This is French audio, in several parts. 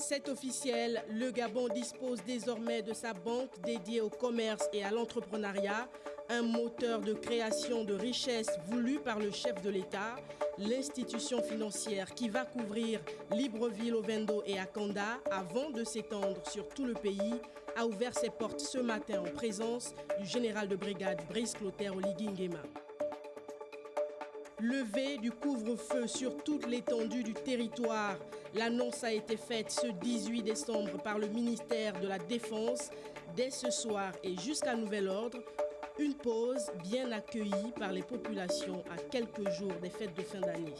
C'est officiel, le Gabon dispose désormais de sa banque dédiée au commerce et à l'entrepreneuriat, un moteur de création de richesses voulu par le chef de l'État. L'institution financière qui va couvrir Libreville, Ovendo et Akanda avant de s'étendre sur tout le pays a ouvert ses portes ce matin en présence du général de brigade Brice Clotaire Oligui Nguema. Levée du couvre-feu sur toute l'étendue du territoire. L'annonce a été faite ce 18 décembre par le ministère de la Défense. Dès ce soir et jusqu'à nouvel ordre, une pause bien accueillie par les populations à quelques jours des fêtes de fin d'année.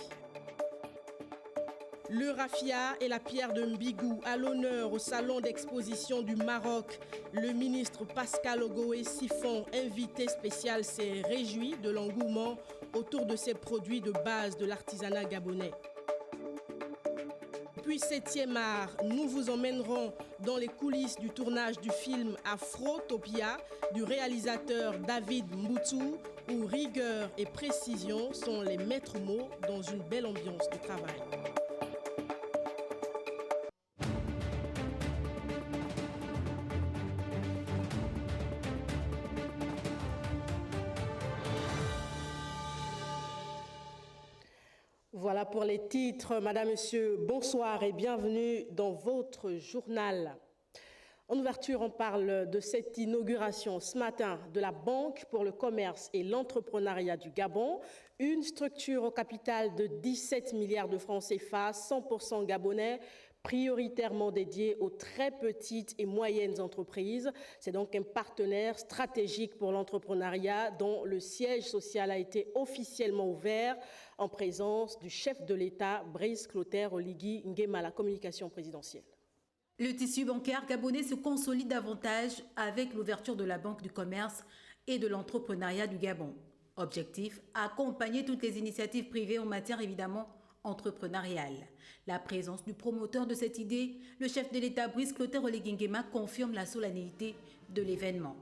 Le raffia et la pierre de Mbigou à l'honneur au salon d'exposition du Maroc. Le ministre Pascal Ogoé Siphon, invité spécial, s'est réjoui de l'engouement autour de ces produits de base de l'artisanat gabonais. Puis 7e art, nous vous emmènerons dans les coulisses du tournage du film Afrotopia du réalisateur David Mboutou, où rigueur et précision sont les maîtres mots dans une belle ambiance de travail. Voilà pour les titres. Madame, Monsieur, bonsoir et bienvenue dans votre journal. En ouverture, on parle de cette inauguration ce matin de la Banque pour le commerce et l'entrepreneuriat du Gabon, une structure au capital de 17 milliards de francs CFA, 100% gabonais, prioritairement dédiée aux très petites et moyennes entreprises. C'est donc un partenaire stratégique pour l'entrepreneuriat dont le siège social a été officiellement ouvert en présence du chef de l'État, Brice Clotaire Oligui Nguema, la communication présidentielle. Le tissu bancaire gabonais se consolide davantage avec l'ouverture de la Banque du commerce et de l'entrepreneuriat du Gabon. Objectif, accompagner toutes les initiatives privées en matière évidemment entrepreneuriale. La présence du promoteur de cette idée, le chef de l'État Brice Clotaire Oligui Nguema, confirme la solennité de l'événement.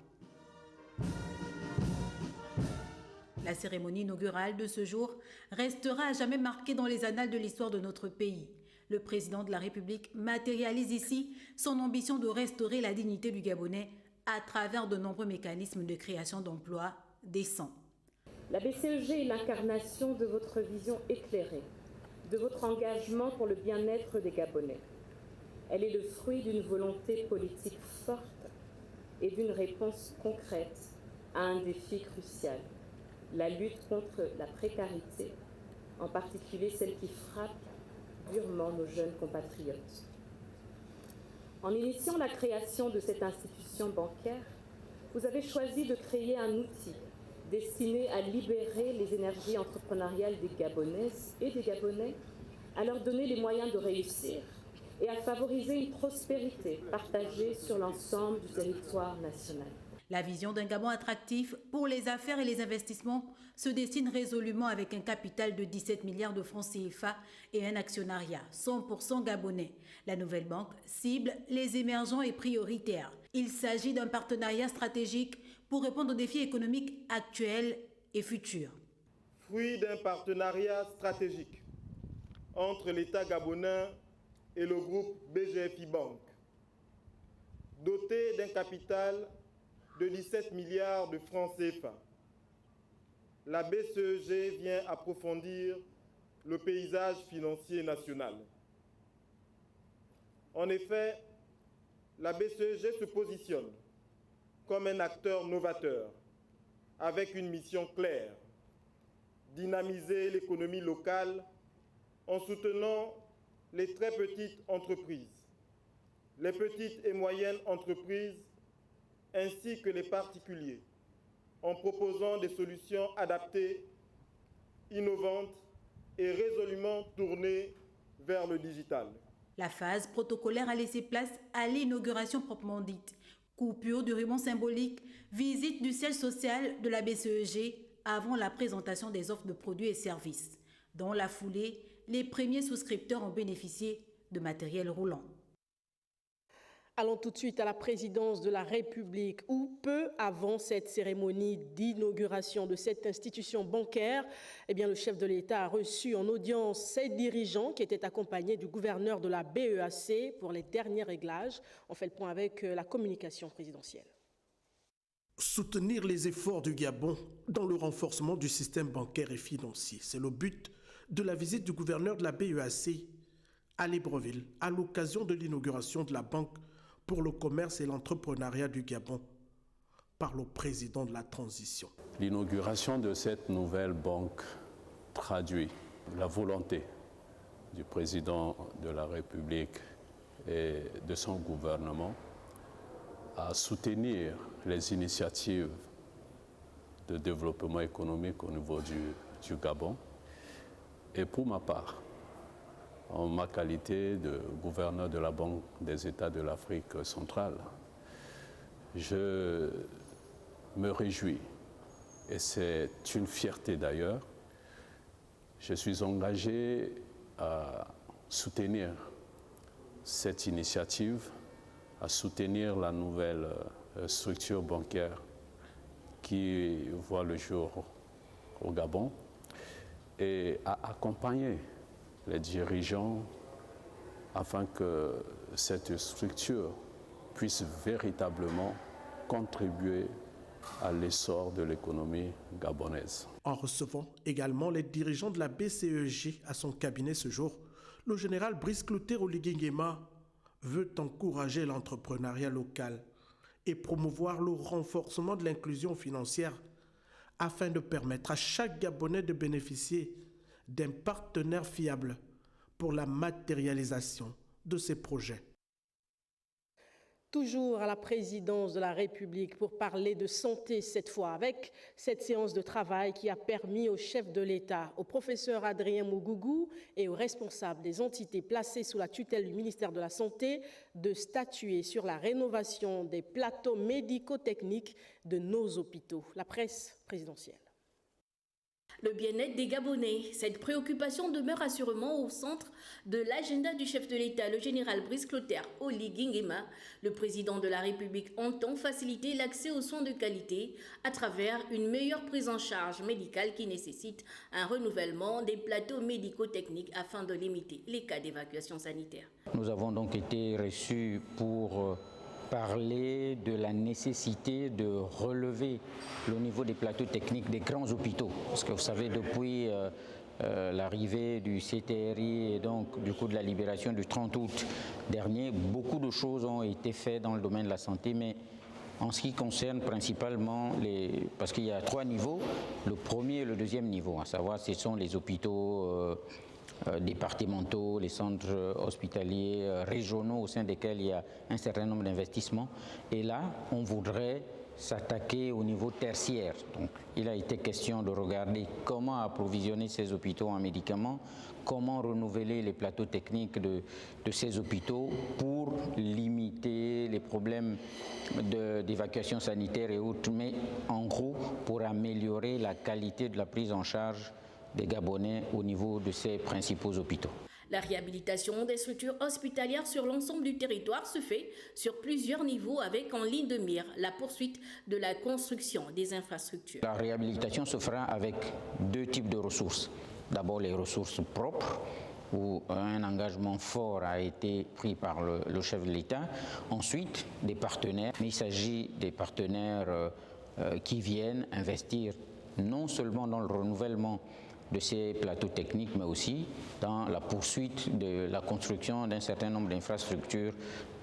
La cérémonie inaugurale de ce jour restera à jamais marquée dans les annales de l'histoire de notre pays. Le président de la République matérialise ici son ambition de restaurer la dignité du Gabonais à travers de nombreux mécanismes de création d'emplois décents. La BCEG est l'incarnation de votre vision éclairée, de votre engagement pour le bien-être des Gabonais. Elle est le fruit d'une volonté politique forte et d'une réponse concrète à un défi crucial, la lutte contre la précarité, en particulier celle qui frappe durement nos jeunes compatriotes. En initiant la création de cette institution bancaire, vous avez choisi de créer un outil destiné à libérer les énergies entrepreneuriales des Gabonaises et des Gabonais, à leur donner les moyens de réussir et à favoriser une prospérité partagée sur l'ensemble du territoire national. La vision d'un Gabon attractif pour les affaires et les investissements se dessine résolument avec un capital de 17 milliards de francs CFA et un actionnariat 100% gabonais. La nouvelle banque cible les émergents et prioritaires. Il s'agit d'un partenariat stratégique pour répondre aux défis économiques actuels et futurs. Fruit d'un partenariat stratégique entre l'État gabonais et le groupe BGFI Bank, doté d'un capital de 17 milliards de francs CFA. La BCEG vient approfondir le paysage financier national. En effet, la BCEG se positionne comme un acteur novateur avec une mission claire: dynamiser l'économie locale en soutenant les très petites entreprises, les petites et moyennes entreprises ainsi que les particuliers, en proposant des solutions adaptées, innovantes et résolument tournées vers le digital. La phase protocolaire a laissé place à l'inauguration proprement dite. Coupure du ruban symbolique, visite du siège social de la BCEG avant la présentation des offres de produits et services. Dans la foulée, les premiers souscripteurs ont bénéficié de matériel roulant. Allons tout de suite à la présidence de la République où, peu avant cette cérémonie d'inauguration de cette institution bancaire, le chef de l'État a reçu en audience ses dirigeants qui étaient accompagnés du gouverneur de la BEAC pour les derniers réglages. On fait le point avec la communication présidentielle. Soutenir les efforts du Gabon dans le renforcement du système bancaire et financier, c'est le but de la visite du gouverneur de la BEAC à Libreville à l'occasion de l'inauguration de la Banque pour le commerce et l'entrepreneuriat du Gabon par le président de la transition. L'inauguration de cette nouvelle banque traduit la volonté du président de la République et de son gouvernement à soutenir les initiatives de développement économique au niveau du Gabon. Et pour ma part, en ma qualité de gouverneur de la Banque des États de l'Afrique centrale, je me réjouis, et c'est une fierté d'ailleurs, je suis engagé à soutenir cette initiative, à soutenir la nouvelle structure bancaire qui voit le jour au Gabon et à accompagner les dirigeants afin que cette structure puisse véritablement contribuer à l'essor de l'économie gabonaise. En recevant également les dirigeants de la BCEG à son cabinet ce jour, le général Brice Clotaire Oligui Nguema veut encourager l'entrepreneuriat local et promouvoir le renforcement de l'inclusion financière afin de permettre à chaque Gabonais de bénéficier d'un partenaire fiable pour la matérialisation de ces projets. Toujours à la présidence de la République pour parler de santé cette fois, avec cette séance de travail qui a permis au chef de l'État, au professeur Adrien Mougougou et aux responsables des entités placées sous la tutelle du ministère de la Santé de statuer sur la rénovation des plateaux médico-techniques de nos hôpitaux. La presse présidentielle. Le bien-être des Gabonais, cette préoccupation demeure assurément au centre de l'agenda du chef de l'État, le général Brice Clotaire Oligui Nguema. Le président de la République entend faciliter l'accès aux soins de qualité à travers une meilleure prise en charge médicale qui nécessite un renouvellement des plateaux médico-techniques afin de limiter les cas d'évacuation sanitaire. Nous avons donc été reçus pour parler de la nécessité de relever le niveau des plateaux techniques des grands hôpitaux. Parce que vous savez, depuis l'arrivée du CTRI et donc du coup de la libération du 30 août dernier, beaucoup de choses ont été faites dans le domaine de la santé, mais en ce qui concerne principalement parce qu'il y a 3 niveaux, le premier et le deuxième niveau, à savoir ce sont les hôpitaux départementaux, les centres hospitaliers régionaux au sein desquels il y a un certain nombre d'investissements. Et là, on voudrait s'attaquer au niveau tertiaire. Donc, il a été question de regarder comment approvisionner ces hôpitaux en médicaments, comment renouveler les plateaux techniques de ces hôpitaux pour limiter les problèmes d'évacuation sanitaire et autres, mais en gros pour améliorer la qualité de la prise en charge des Gabonais au niveau de ces principaux hôpitaux. La réhabilitation des structures hospitalières sur l'ensemble du territoire se fait sur plusieurs niveaux avec en ligne de mire la poursuite de la construction des infrastructures. La réhabilitation se fera avec 2 types de ressources. D'abord les ressources propres, où un engagement fort a été pris par le chef de l'État. Ensuite, des partenaires. Mais il s'agit des partenaires qui viennent investir non seulement dans le renouvellement de ces plateaux techniques, mais aussi dans la poursuite de la construction d'un certain nombre d'infrastructures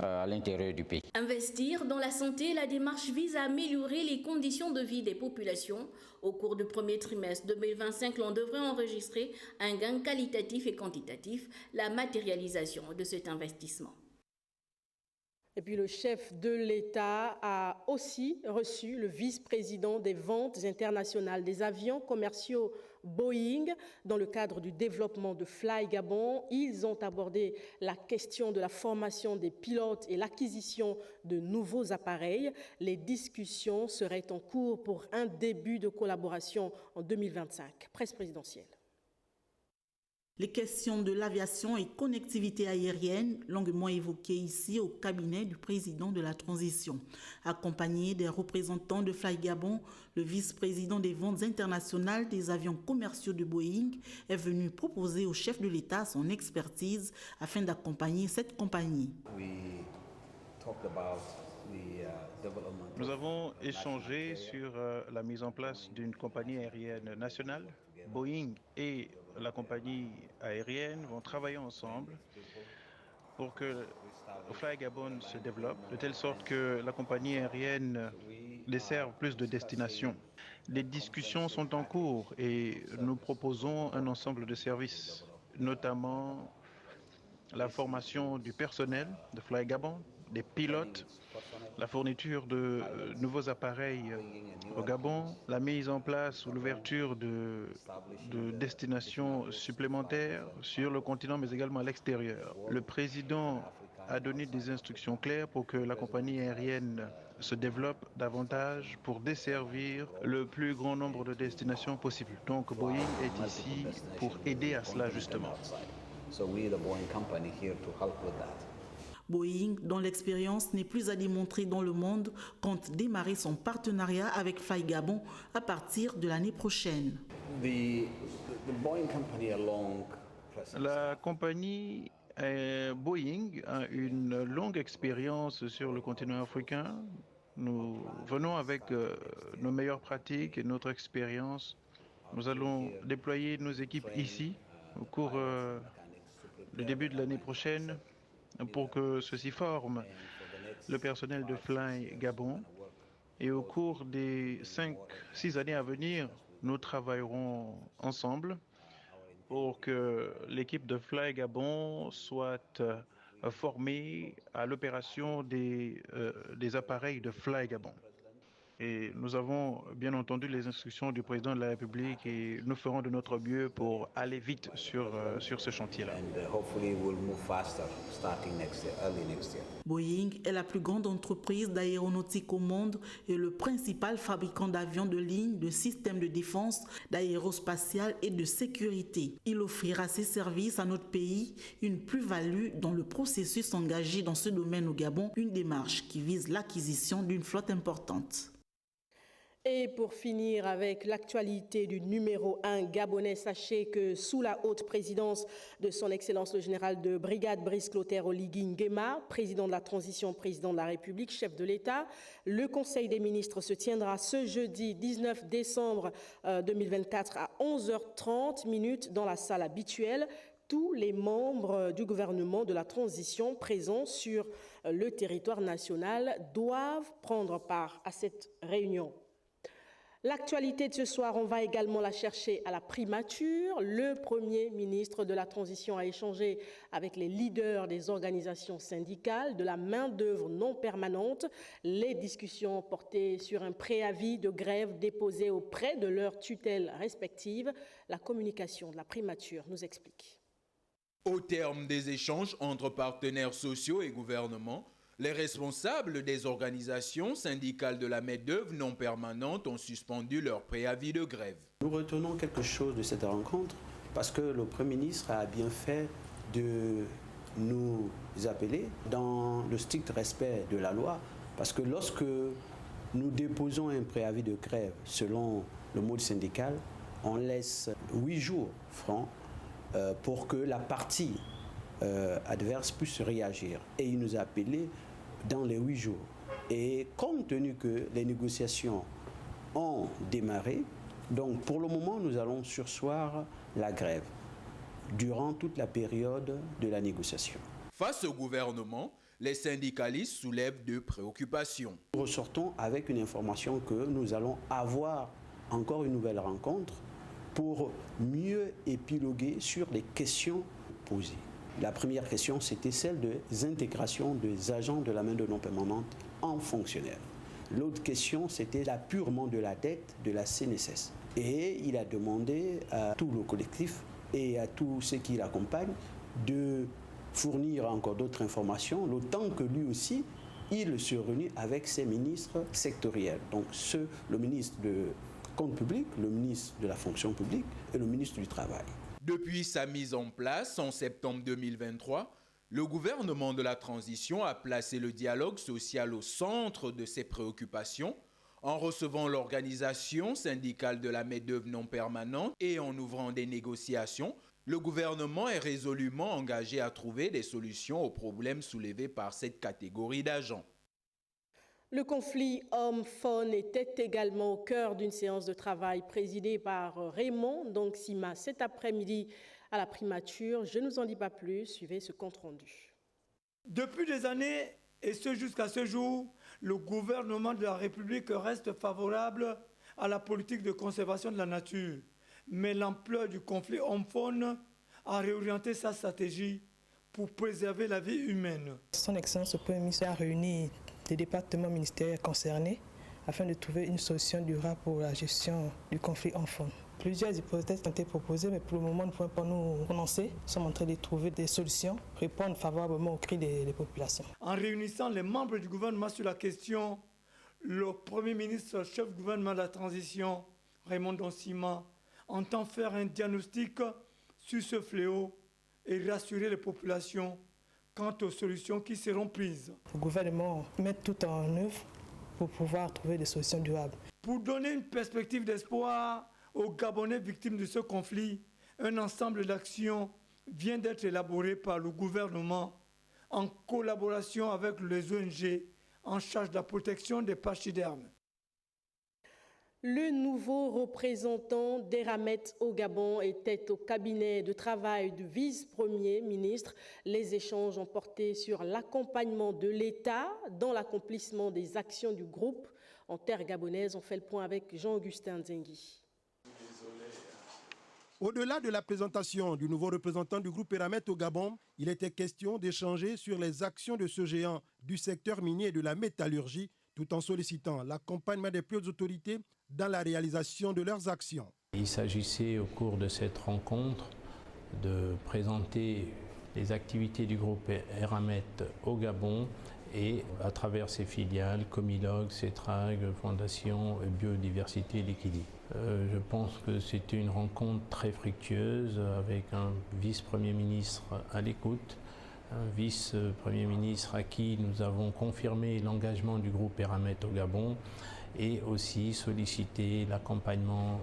à l'intérieur du pays. Investir dans la santé, la démarche vise à améliorer les conditions de vie des populations. Au cours du premier trimestre 2025, l'on devrait enregistrer un gain qualitatif et quantitatif, la matérialisation de cet investissement. Et puis le chef de l'État a aussi reçu le vice-président des ventes internationales des avions commerciaux Boeing dans le cadre du développement de Fly Gabon. Ils ont abordé la question de la formation des pilotes et l'acquisition de nouveaux appareils. Les discussions seraient en cours pour un début de collaboration en 2025. Presse présidentielle. Les questions de l'aviation et connectivité aérienne, longuement évoquées ici au cabinet du président de la transition. Accompagné des représentants de Fly Gabon, le vice-président des ventes internationales des avions commerciaux de Boeing est venu proposer au chef de l'État son expertise afin d'accompagner cette compagnie. Nous avons échangé sur la mise en place d'une compagnie aérienne nationale. Boeing et la compagnie aérienne vont travailler ensemble pour que Fly Gabon se développe, de telle sorte que la compagnie aérienne desserve plus de destinations. Les discussions sont en cours et nous proposons un ensemble de services, notamment la formation du personnel de Fly Gabon, des pilotes, la fourniture de nouveaux appareils au Gabon, la mise en place ou l'ouverture de destinations supplémentaires sur le continent mais également à l'extérieur. Le président a donné des instructions claires pour que la compagnie aérienne se développe davantage pour desservir le plus grand nombre de destinations possibles. Donc Boeing est ici pour aider à cela justement. Boeing, dont l'expérience n'est plus à démontrer dans le monde, compte démarrer son partenariat avec Fly Gabon à partir de l'année prochaine. La compagnie Boeing a une longue expérience sur le continent africain. Nous venons avec nos meilleures pratiques et notre expérience. Nous allons déployer nos équipes ici au cours du début de l'année prochaine pour que ceci forme le personnel de Fly Gabon. Et au cours des 5-6 années à venir, nous travaillerons ensemble pour que l'équipe de Fly Gabon soit formée à l'opération des appareils de Fly Gabon. Et nous avons bien entendu les instructions du président de la République et nous ferons de notre mieux pour aller vite sur ce chantier-là. Boeing est la plus grande entreprise d'aéronautique au monde et le principal fabricant d'avions de ligne, de systèmes de défense, d'aérospatial et de sécurité. Il offrira ses services à notre pays, une plus-value dans le processus engagé dans ce domaine au Gabon, une démarche qui vise l'acquisition d'une flotte importante. Et pour finir avec l'actualité du numéro 1 gabonais, sachez que sous la haute présidence de son Excellence le général de brigade Brice Clotaire Oligui Nguema, président de la transition, président de la République, chef de l'État, le Conseil des ministres se tiendra ce jeudi 19 décembre 2024 à 11h30 dans la salle habituelle. Tous les membres du gouvernement de la transition présents sur le territoire national doivent prendre part à cette réunion. L'actualité de ce soir, on va également la chercher à la primature. Le Premier ministre de la Transition a échangé avec les leaders des organisations syndicales de la main-d'œuvre non permanente. Les discussions portaient sur un préavis de grève déposé auprès de leurs tutelles respectives. La communication de la primature nous explique. Au terme des échanges entre partenaires sociaux et gouvernement, les responsables des organisations syndicales de la main-d'œuvre non permanente ont suspendu leur préavis de grève. Nous retenons quelque chose de cette rencontre parce que le Premier ministre a bien fait de nous appeler dans le strict respect de la loi, parce que lorsque nous déposons un préavis de grève selon le mode syndical, on laisse 8 jours francs pour que la partie adverse puisse réagir. Et il nous a appelés dans les 8 jours. Et compte tenu que les négociations ont démarré, donc pour le moment, nous allons surseoir la grève durant toute la période de la négociation. Face au gouvernement, les syndicalistes soulèvent deux préoccupations. Nous ressortons avec une information que nous allons avoir encore une nouvelle rencontre pour mieux épiloguer sur les questions posées. La première question, c'était celle des intégrations des agents de la main-d'œuvre non permanente en fonctionnaires. L'autre question, c'était l'appurement de la dette de la CNSS. Et il a demandé à tout le collectif et à tous ceux qui l'accompagnent de fournir encore d'autres informations, le temps que lui aussi, il se réunit avec ses ministres sectoriels. Donc le ministre de Compte public, le ministre de la fonction publique et le ministre du Travail. Depuis sa mise en place en septembre 2023, le gouvernement de la transition a placé le dialogue social au centre de ses préoccupations en recevant l'organisation syndicale de la main-d'œuvre non permanente et en ouvrant des négociations. Le gouvernement est résolument engagé à trouver des solutions aux problèmes soulevés par cette catégorie d'agents. Le conflit homme-faune était également au cœur d'une séance de travail présidée par Raymond Ndongsima cet après-midi à la primature. Je ne vous en dis pas plus, suivez ce compte-rendu. Depuis des années, et ce jusqu'à ce jour, le gouvernement de la République reste favorable à la politique de conservation de la nature. Mais l'ampleur du conflit homme-faune a réorienté sa stratégie pour préserver la vie humaine. Son Excellence le Premier ministre a réuni les départements ministériels concernés afin de trouver une solution durable pour la gestion du conflit homme-faune. Plusieurs hypothèses ont été proposées, mais pour le moment, nous ne pouvons pas nous prononcer. Nous sommes en train de trouver des solutions, répondre favorablement aux cris des populations. En réunissant les membres du gouvernement sur la question, le Premier ministre, chef du gouvernement de la transition, Raymond Ndongsima, entend faire un diagnostic sur ce fléau et rassurer les populations quant aux solutions qui seront prises. Le gouvernement met tout en œuvre pour pouvoir trouver des solutions durables. Pour donner une perspective d'espoir aux Gabonais victimes de ce conflit, un ensemble d'actions vient d'être élaboré par le gouvernement en collaboration avec les ONG en charge de la protection des pachydermes. Le nouveau représentant d'Eramet au Gabon était au cabinet de travail du vice-premier ministre. Les échanges ont porté sur l'accompagnement de l'État dans l'accomplissement des actions du groupe en terre gabonaise. On fait le point avec Jean-Augustin Nzengi. Au-delà de la présentation du nouveau représentant du groupe Eramet au Gabon, il était question d'échanger sur les actions de ce géant du secteur minier et de la métallurgie, tout en sollicitant l'accompagnement des plus hautes autorités dans la réalisation de leurs actions. Il s'agissait au cours de cette rencontre de présenter les activités du groupe Eramet au Gabon et à travers ses filiales, Comilog, Cetrag, Fondation Biodiversité et l'Équilibre. Je pense que c'était une rencontre très fructueuse avec un vice-premier ministre à l'écoute, un vice-premier ministre à qui nous avons confirmé l'engagement du groupe Eramet au Gabon et aussi sollicité l'accompagnement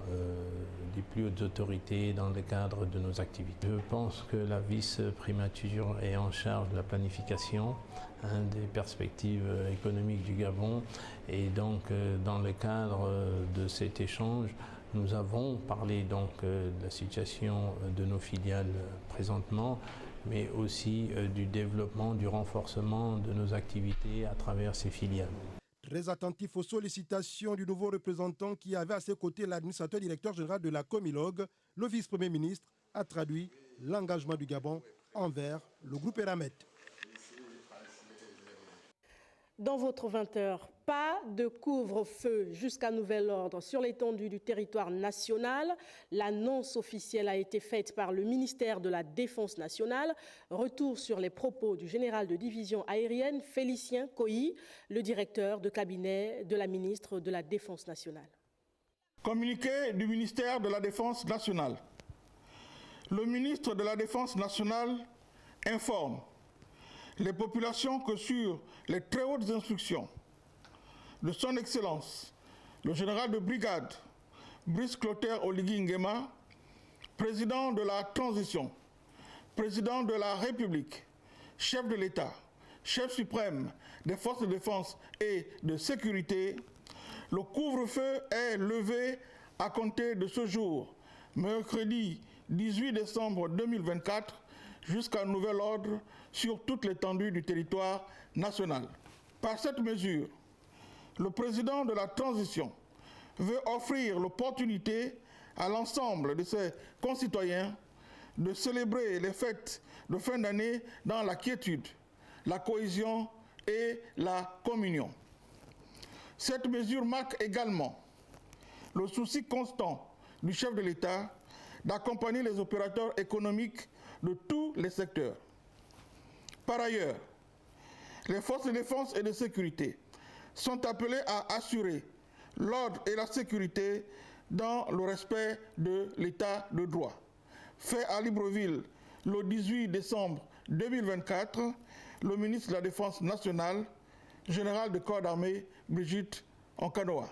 des plus hautes autorités dans le cadre de nos activités. Je pense que la vice-primature est en charge de la planification des perspectives économiques du Gabon et donc dans le cadre de cet échange, nous avons parlé donc de la situation de nos filiales présentement, mais aussi du développement, du renforcement de nos activités à travers ces filiales. Très attentif aux sollicitations du nouveau représentant qui avait à ses côtés l'administrateur directeur général de la Comilog, le vice-premier ministre a traduit l'engagement du Gabon envers le groupe Eramet. Dans votre 20h, pas de couvre-feu jusqu'à nouvel ordre sur l'étendue du territoire national. L'annonce officielle a été faite par le ministère de la Défense nationale. Retour sur les propos du général de division aérienne Félicien Coy, le directeur de cabinet de la ministre de la Défense nationale. Communiqué du ministère de la Défense nationale. Le ministre de la Défense nationale informe les populations que sur les très hautes instructions de son Excellence, le général de brigade Brice Clotaire Oligui Nguema, président de la transition, président de la République, chef de l'État, chef suprême des forces de défense et de sécurité, le couvre-feu est levé à compter de ce jour, mercredi 18 décembre 2024, jusqu'à nouvel ordre sur toute l'étendue du territoire national. Par cette mesure, le président de la transition veut offrir l'opportunité à l'ensemble de ses concitoyens de célébrer les fêtes de fin d'année dans la quiétude, la cohésion et la communion. Cette mesure marque également le souci constant du chef de l'État d'accompagner les opérateurs économiques de tous les secteurs. Par ailleurs, les forces de défense et de sécurité sont appelées à assurer l'ordre et la sécurité dans le respect de l'état de droit. fait à Libreville le 18 décembre 2024, le ministre de la Défense nationale, général de corps d'armée Brigitte Ankanoa.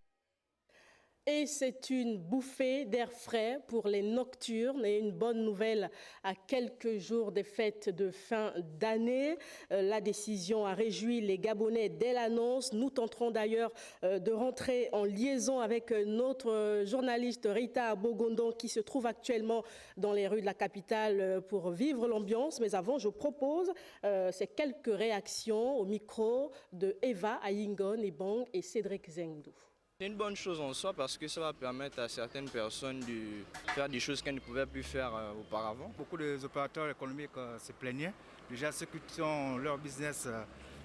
Et c'est une bouffée d'air frais pour les nocturnes et une bonne nouvelle à quelques jours des fêtes de fin d'année. La décision a réjoui les Gabonais dès l'annonce. Nous tenterons d'ailleurs de rentrer en liaison avec notre journaliste Rita Bogondon qui se trouve actuellement dans les rues de la capitale pour vivre l'ambiance. Mais avant, je propose ces quelques réactions au micro de Eva Ayingon Ebong et Cédric Zengdou. C'est une bonne chose en soi parce que ça va permettre à certaines personnes de faire des choses qu'elles ne pouvaient plus faire auparavant. Beaucoup d'opérateurs économiques se plaignaient. Déjà ceux qui ont leur business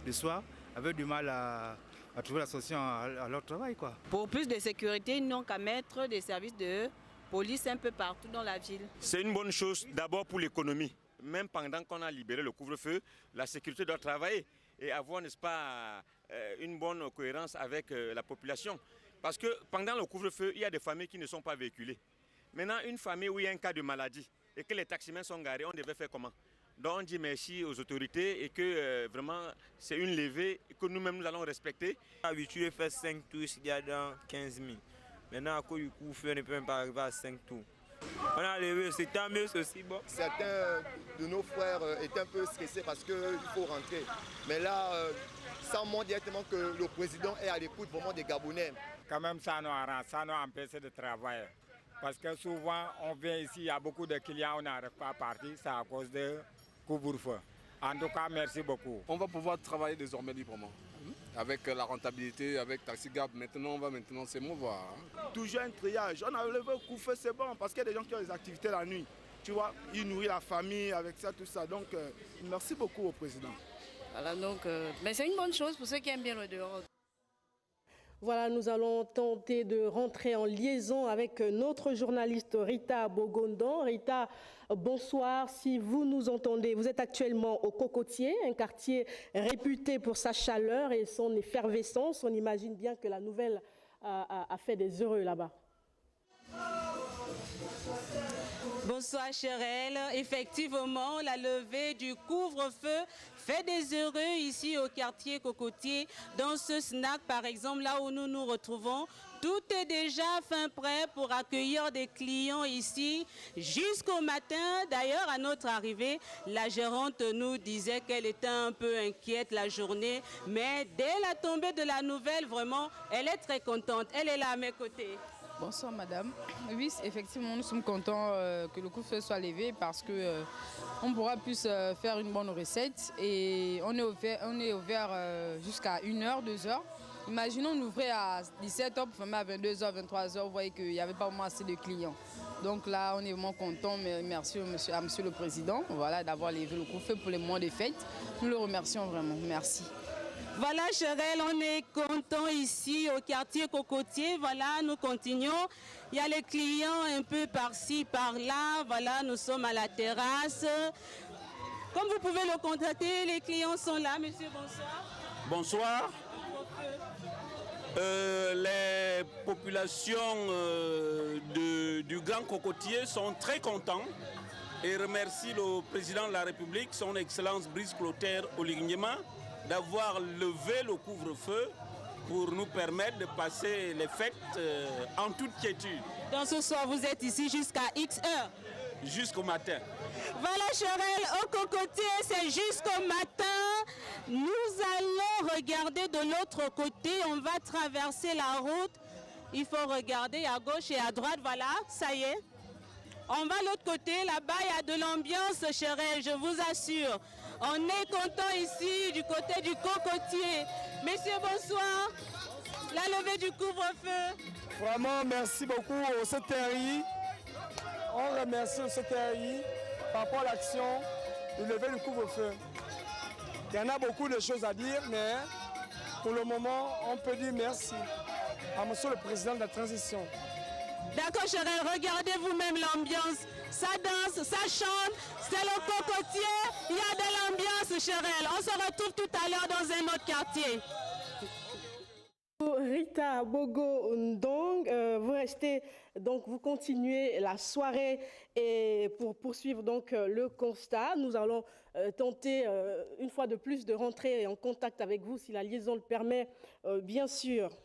le soir avaient du mal à trouver la solution à leur travail. Pour plus de sécurité, ils n'ont qu'à mettre des services de police un peu partout dans la ville. C'est une bonne chose d'abord pour l'économie. Même pendant qu'on a libéré le couvre-feu, la sécurité doit travailler et avoir, n'est-ce pas, une bonne cohérence avec la population. Parce que pendant le couvre-feu, il y a des familles qui ne sont pas véhiculées. Maintenant, une famille où il y a un cas de maladie et que les taximens sont garés, on devait faire comment? Donc on dit merci aux autorités et que vraiment c'est une levée que nous-mêmes nous allons respecter. Habitué à faire 5 tours il y a dans 15 000. Maintenant, à cause du couvre-feu, on ne peut même pas arriver à 5 tours. On a levé, c'est tant mieux aussi. Bon. Certains de nos frères étaient un peu stressés parce qu'il faut rentrer. Mais là, ça montre directement que le président est à l'écoute vraiment des Gabonais. Quand même, ça nous empêche de travailler. Parce que souvent, on vient ici, il y a beaucoup de clients, on n'arrive pas à partir, c'est à cause de couvre-feu. En tout cas, merci beaucoup. On va pouvoir travailler désormais librement. Avec la rentabilité, avec TaxiGab, maintenant on va s'émouvoir. Toujours un triage. On a levé le couvre-feu, c'est bon, parce qu'il y a des gens qui ont des activités la nuit. Tu vois, ils nourrissent la famille avec ça, tout ça. Donc, merci beaucoup au président. Voilà, donc, mais c'est une bonne chose pour ceux qui aiment bien le dehors. Voilà, nous allons tenter de rentrer en liaison avec notre journaliste Rita Bogondon. Rita, bonsoir. Si vous nous entendez, vous êtes actuellement au Cocotier, un quartier réputé pour sa chaleur et son effervescence. On imagine bien que la nouvelle a fait des heureux là-bas. Bonsoir Chérel. Effectivement, la levée du couvre-feu fait des heureux ici au quartier Cocotier. Dans ce snack, par exemple, là où nous nous retrouvons, tout est déjà fin prêt pour accueillir des clients ici jusqu'au matin. D'ailleurs, à notre arrivée, la gérante nous disait qu'elle était un peu inquiète la journée. Mais dès la tombée de la nouvelle, vraiment, elle est très contente. Elle est là à mes côtés. Bonsoir madame. Oui, effectivement, nous sommes contents que le couvre-feu soit levé parce que on pourra plus faire une bonne recette et on est ouvert jusqu'à 1h, 2h. Imaginons on ouvrait à 17h pour fermer à 22h, 23h, vous voyez qu'il n'y avait pas vraiment assez de clients. Donc là, on est vraiment content. Merci à monsieur le président d'avoir levé le couvre-feu pour les mois de fête. Nous le remercions vraiment. Merci. Voilà, Chérel, on est content ici au quartier Cocotier. Voilà, nous continuons. Il y a les clients un peu par-ci, par-là. Voilà, nous sommes à la terrasse. Comme vous pouvez le constater, les clients sont là. Monsieur, bonsoir. Bonsoir. Les populations du Grand Cocotier sont très contents et remercient le président de la République, son Excellence Brice Clotaire Olignyema, d'avoir levé le couvre-feu pour nous permettre de passer les fêtes en toute quiétude. Donc ce soir, vous êtes ici jusqu'à X heures? Jusqu'au matin. Voilà, Chérel, au Cocotier, c'est jusqu'au matin. Nous allons regarder de l'autre côté. On va traverser la route. Il faut regarder à gauche et à droite. Voilà, ça y est. On va de l'autre côté. Là-bas, il y a de l'ambiance, Chérel, je vous assure. On est content ici, du côté du Cocotier. Messieurs, bonsoir. La levée du couvre-feu. Vraiment, merci beaucoup au CTRI. On remercie le CTRI par rapport à l'action de lever le couvre-feu. Il y en a beaucoup de choses à dire, mais pour le moment, on peut dire merci à monsieur le président de la transition. D'accord, Chérel, regardez vous-même l'ambiance. Ça danse, ça chante, c'est le Cocotier. Il y a de l'ambiance, Chérel. On se retrouve tout à l'heure dans un autre quartier. Rita Bogo Ndong, vous restez, donc vous continuez la soirée et pour poursuivre donc le constat, nous allons tenter une fois de plus de rentrer en contact avec vous si la liaison le permet, bien sûr.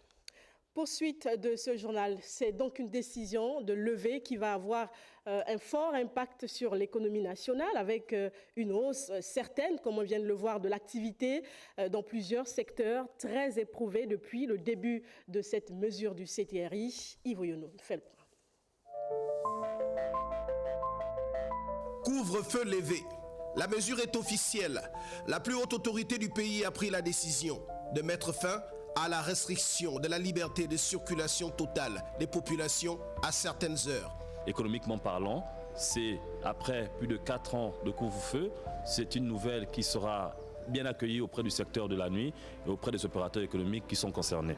Poursuite de ce journal, c'est donc une décision de levée qui va avoir un fort impact sur l'économie nationale avec une hausse certaine, comme on vient de le voir, de l'activité dans plusieurs secteurs très éprouvés depuis le début de cette mesure du CTRI. Yves Yono fait le point. Couvre-feu levé. La mesure est officielle. La plus haute autorité du pays a pris la décision de mettre fin à la restriction de la liberté de circulation totale des populations à certaines heures. Économiquement parlant, c'est après plus de 4 ans de couvre-feu, c'est une nouvelle qui sera bien accueillie auprès du secteur de la nuit et auprès des opérateurs économiques qui sont concernés.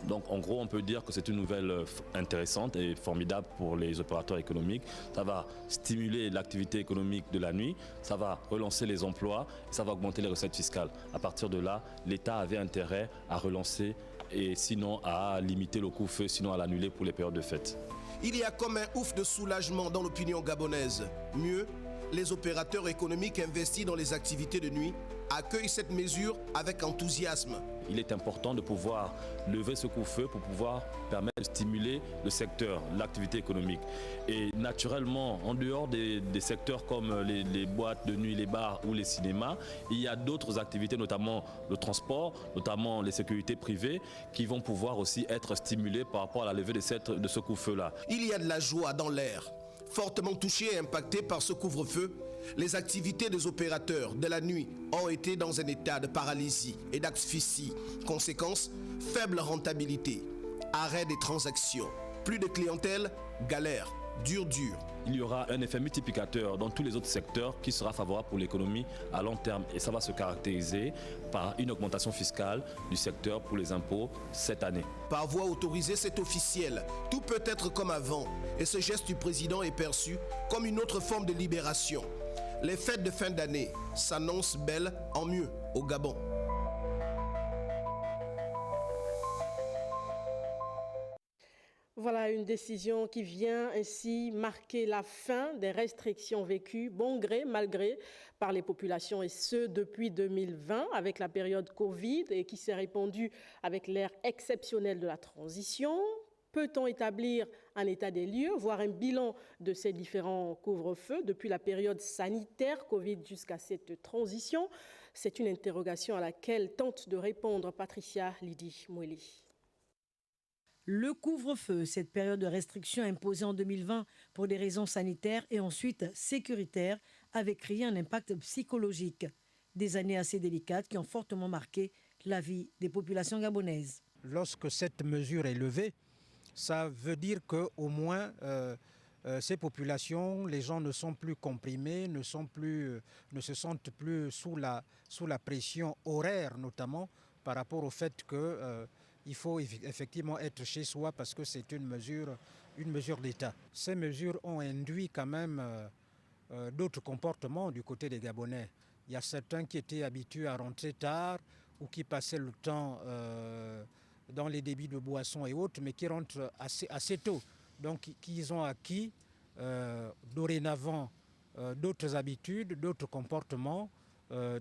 Donc en gros, on peut dire que c'est une nouvelle intéressante et formidable pour les opérateurs économiques. Ça va stimuler l'activité économique de la nuit, ça va relancer les emplois, et ça va augmenter les recettes fiscales. À partir de là, l'État avait intérêt à relancer et sinon à limiter le couvre-feu, sinon à l'annuler pour les périodes de fête. Il y a comme un ouf de soulagement dans l'opinion gabonaise. Mieux, les opérateurs économiques investis dans les activités de nuit accueillent cette mesure avec enthousiasme. Il est important de pouvoir lever ce couvre-feu pour pouvoir permettre de stimuler le secteur, l'activité économique. Et naturellement, en dehors des secteurs comme les boîtes de nuit, les bars ou les cinémas, il y a d'autres activités, notamment le transport, notamment les sécurités privées, qui vont pouvoir aussi être stimulées par rapport à la levée de ce couvre-feu-là. Il y a de la joie dans l'air. Fortement touchés et impactés par ce couvre-feu, les activités des opérateurs de la nuit ont été dans un état de paralysie et d'asphyxie. Conséquence, faible rentabilité, arrêt des transactions, plus de clientèle, galère, dur. Il y aura un effet multiplicateur dans tous les autres secteurs qui sera favorable pour l'économie à long terme. Et ça va se caractériser par une augmentation fiscale du secteur pour les impôts cette année. Par voie autorisée, c'est officiel. Tout peut être comme avant. Et ce geste du président est perçu comme une autre forme de libération. Les fêtes de fin d'année s'annoncent belles en mieux au Gabon. Voilà une décision qui vient ainsi marquer la fin des restrictions vécues, bon gré, mal gré, par les populations, et ce depuis 2020 avec la période Covid et qui s'est répandue avec l'ère exceptionnelle de la transition. Peut-on établir un état des lieux, voire un bilan de ces différents couvre-feux depuis la période sanitaire Covid jusqu'à cette transition? C'est une interrogation à laquelle tente de répondre Patricia Lydie Moueli. Le couvre-feu, cette période de restriction imposée en 2020 pour des raisons sanitaires et ensuite sécuritaires, avait créé un impact psychologique. Des années assez délicates qui ont fortement marqué la vie des populations gabonaises. Lorsque cette mesure est levée, ça veut dire qu'au moins ces populations, les gens ne sont plus comprimés, ne se sentent plus sous la pression horaire notamment par rapport au fait que il faut effectivement être chez soi parce que c'est une mesure d'État. Ces mesures ont induit quand même d'autres comportements du côté des Gabonais. Il y a certains qui étaient habitués à rentrer tard ou qui passaient le temps dans les débits de boissons et autres, mais qui rentrent assez tôt. Donc ils ont acquis dorénavant d'autres habitudes, d'autres comportements,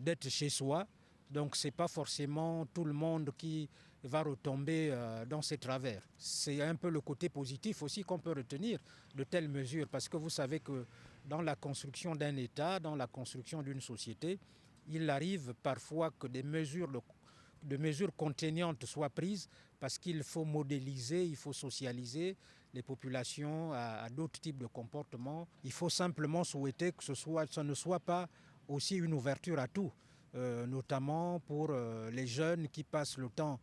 d'être chez soi. Donc ce n'est pas forcément tout le monde qui va retomber dans ces travers. C'est un peu le côté positif aussi qu'on peut retenir de telles mesures, parce que vous savez que dans la construction d'un État, dans la construction d'une société, il arrive parfois que des mesures contraignantes soient prises parce qu'il faut modéliser, il faut socialiser les populations à d'autres types de comportements. Il faut simplement souhaiter que ce ne soit pas aussi une ouverture à tout. Notamment pour les jeunes qui passent le temps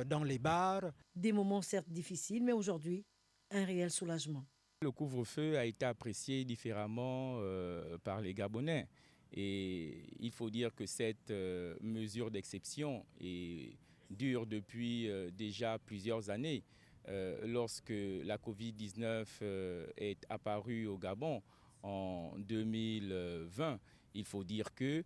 dans les bars. Des moments certes difficiles, mais aujourd'hui, un réel soulagement. Le couvre-feu a été apprécié différemment par les Gabonais. Et il faut dire que cette mesure d'exception dure depuis déjà plusieurs années. Lorsque la Covid-19 est apparue au Gabon en 2020, il faut dire que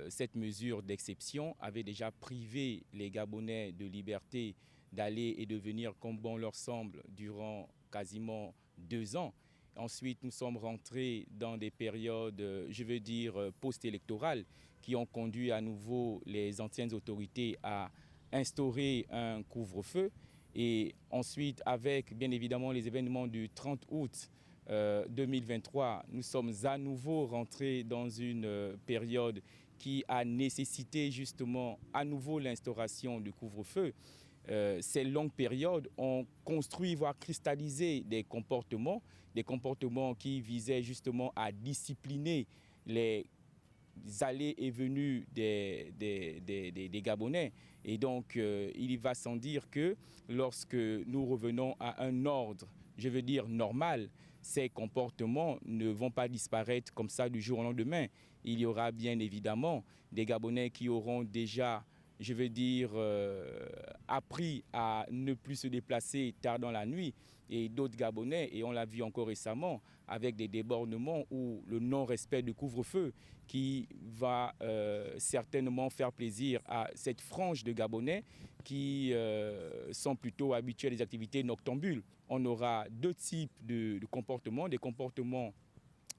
cette mesure d'exception avait déjà privé les Gabonais de liberté d'aller et de venir comme bon leur semble durant quasiment 2 ans. Ensuite, nous sommes rentrés dans des périodes, je veux dire, post-électorales qui ont conduit à nouveau les anciennes autorités à instaurer un couvre-feu. Et ensuite, avec bien évidemment les événements du 30 août 2023, nous sommes à nouveau rentrés dans une période qui a nécessité justement à nouveau l'instauration du couvre-feu. Ces longues périodes ont construit, voire cristallisé des comportements qui visaient justement à discipliner les allées et venues des Gabonais. Et donc, il va sans dire que lorsque nous revenons à un ordre, je veux dire normal, ces comportements ne vont pas disparaître comme ça du jour au lendemain. Il y aura bien évidemment des Gabonais qui auront déjà, je veux dire, appris à ne plus se déplacer tard dans la nuit, et d'autres Gabonais, et on l'a vu encore récemment, avec des débordements ou le non-respect du couvre-feu qui va certainement faire plaisir à cette frange de Gabonais qui sont plutôt habitués à des activités noctambules. On aura 2 types de comportements, des comportements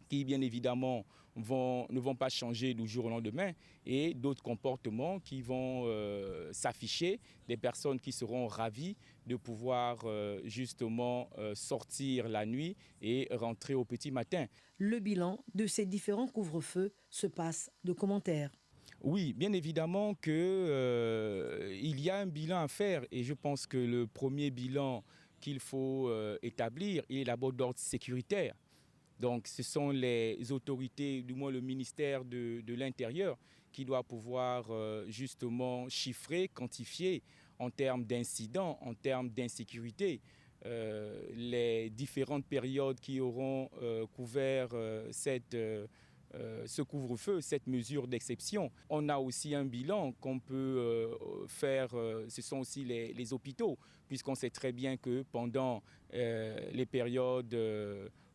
qui bien évidemment ne vont pas changer du jour au lendemain, et d'autres comportements qui vont s'afficher, des personnes qui seront ravies de pouvoir justement sortir la nuit et rentrer au petit matin. Le bilan de ces différents couvre-feux se passe de commentaires. Oui, bien évidemment qu'il y a un bilan à faire, et je pense que le premier bilan qu'il faut établir, il est d'abord d'ordre sécuritaire. Donc ce sont les autorités, du moins le ministère de l'Intérieur, qui doit pouvoir justement chiffrer, quantifier en termes d'incidents, en termes d'insécurité, les différentes périodes qui auront couvert ce couvre-feu, cette mesure d'exception. On a aussi un bilan qu'on peut faire, ce sont aussi les hôpitaux, puisqu'on sait très bien que pendant les périodes,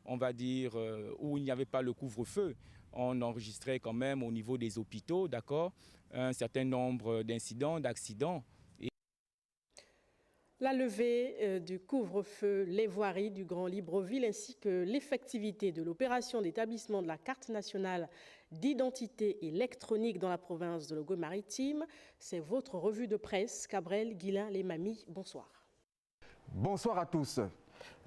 on va dire, où il n'y avait pas le couvre-feu, on enregistrait quand même au niveau des hôpitaux, d'accord, un certain nombre d'incidents, d'accidents. La levée du couvre-feu, les voiries du Grand Libreville ainsi que l'effectivité de l'opération d'établissement de la carte nationale d'identité électronique dans la province de Logoué-Maritime, c'est votre revue de presse. Cabrel, Guilain, les mamies, bonsoir. Bonsoir à tous.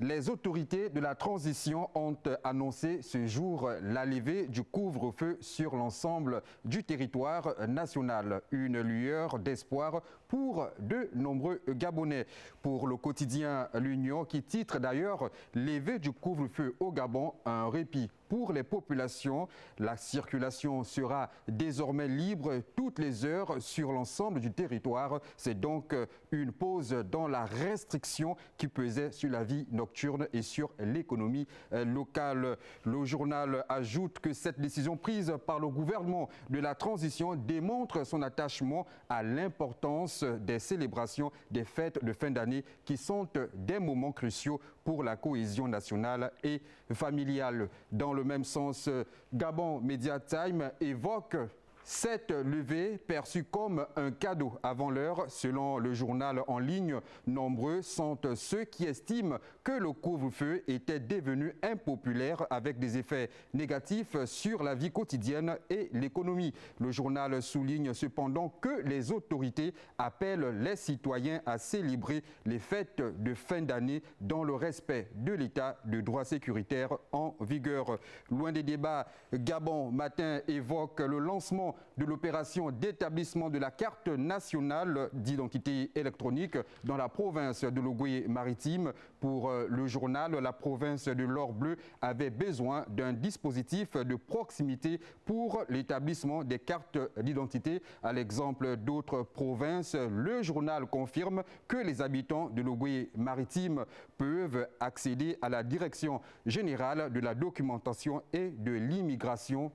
Les autorités de la transition ont annoncé ce jour la levée du couvre-feu sur l'ensemble du territoire national. Une lueur d'espoir pour de nombreux Gabonais. Pour le quotidien L'Union, qui titre d'ailleurs « Levée du couvre-feu au Gabon, un répit pour les populations ». La circulation sera désormais libre toutes les heures sur l'ensemble du territoire. C'est donc une pause dans la restriction qui pesait sur la vie nocturne et sur l'économie locale. Le journal ajoute que cette décision prise par le gouvernement de la transition démontre son attachement à l'importance des célébrations des fêtes de fin d'année qui sont des moments cruciaux pour la cohésion nationale et familiale. Dans le même sens, Gabon Media Time évoque cette levée perçue comme un cadeau avant l'heure. Selon le journal en ligne, nombreux sont ceux qui estiment que le couvre-feu était devenu impopulaire avec des effets négatifs sur la vie quotidienne et l'économie. Le journal souligne cependant que les autorités appellent les citoyens à célébrer les fêtes de fin d'année dans le respect de l'état de droit sécuritaire en vigueur. Loin des débats, Gabon Matin évoque le lancement de l'opération d'établissement de la carte nationale d'identité électronique dans la province de Logoué-Maritime. Pour le journal, la province de l'Or-Bleu avait besoin d'un dispositif de proximité pour l'établissement des cartes d'identité. À l'exemple d'autres provinces, le journal confirme que les habitants de Logoué-Maritime peuvent accéder à la Direction générale de la documentation et de l'immigration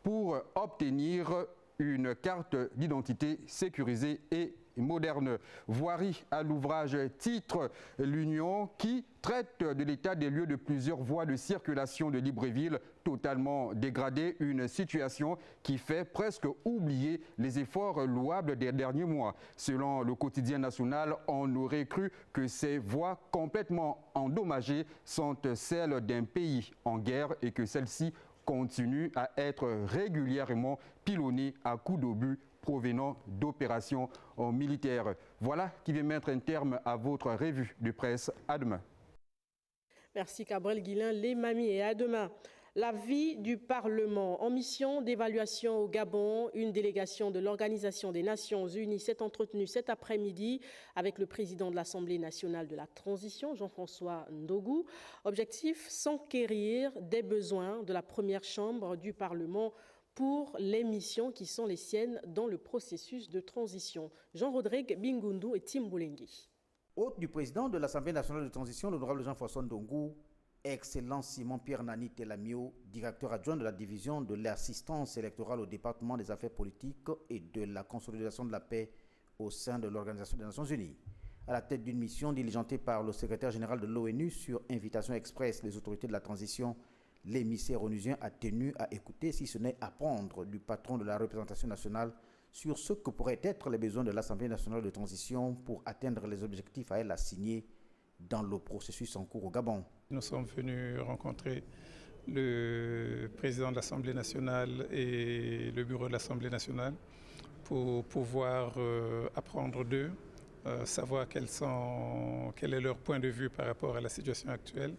pour obtenir une carte d'identité sécurisée et moderne voirie à l'ouvrage titre l'Union qui traite de l'état des lieux de plusieurs voies de circulation de Libreville totalement dégradées, une situation qui fait presque oublier les efforts louables des derniers mois. Selon le quotidien national, on aurait cru que ces voies complètement endommagées sont celles d'un pays en guerre et que celles-ci continuent à être régulièrement pilonnées à coups d'obus provenant d'opérations militaires. Voilà qui vient mettre un terme à votre revue de presse. À demain. Merci Cabrel Guillain, les mamies, et à demain. L'avis du Parlement en mission d'évaluation au Gabon. Une délégation de l'Organisation des Nations Unies s'est entretenue cet après-midi avec le président de l'Assemblée nationale de la transition, Jean-François Ndogou. Objectif, s'enquérir des besoins de la première chambre du Parlement pour les missions qui sont les siennes dans le processus de transition. Jean-Rodrigue Bingundu et Tim Boulengi. Hôte du président de l'Assemblée nationale de transition, l'honorable Jean-François Ndogou, Excellent Simon-Pierre Nani Telamio, directeur adjoint de la division de l'assistance électorale au département des affaires politiques et de la consolidation de la paix au sein de l'Organisation des Nations Unies. À la tête d'une mission diligentée par le secrétaire général de l'ONU sur invitation express des autorités de la transition, l'émissaire onusien a tenu à écouter, si ce n'est apprendre, du patron de la représentation nationale sur ce que pourraient être les besoins de l'Assemblée nationale de transition pour atteindre les objectifs à elle assignés dans le processus en cours au Gabon. Nous sommes venus rencontrer le président de l'Assemblée nationale et le bureau de l'Assemblée nationale pour pouvoir apprendre d'eux, savoir quel est leur point de vue par rapport à la situation actuelle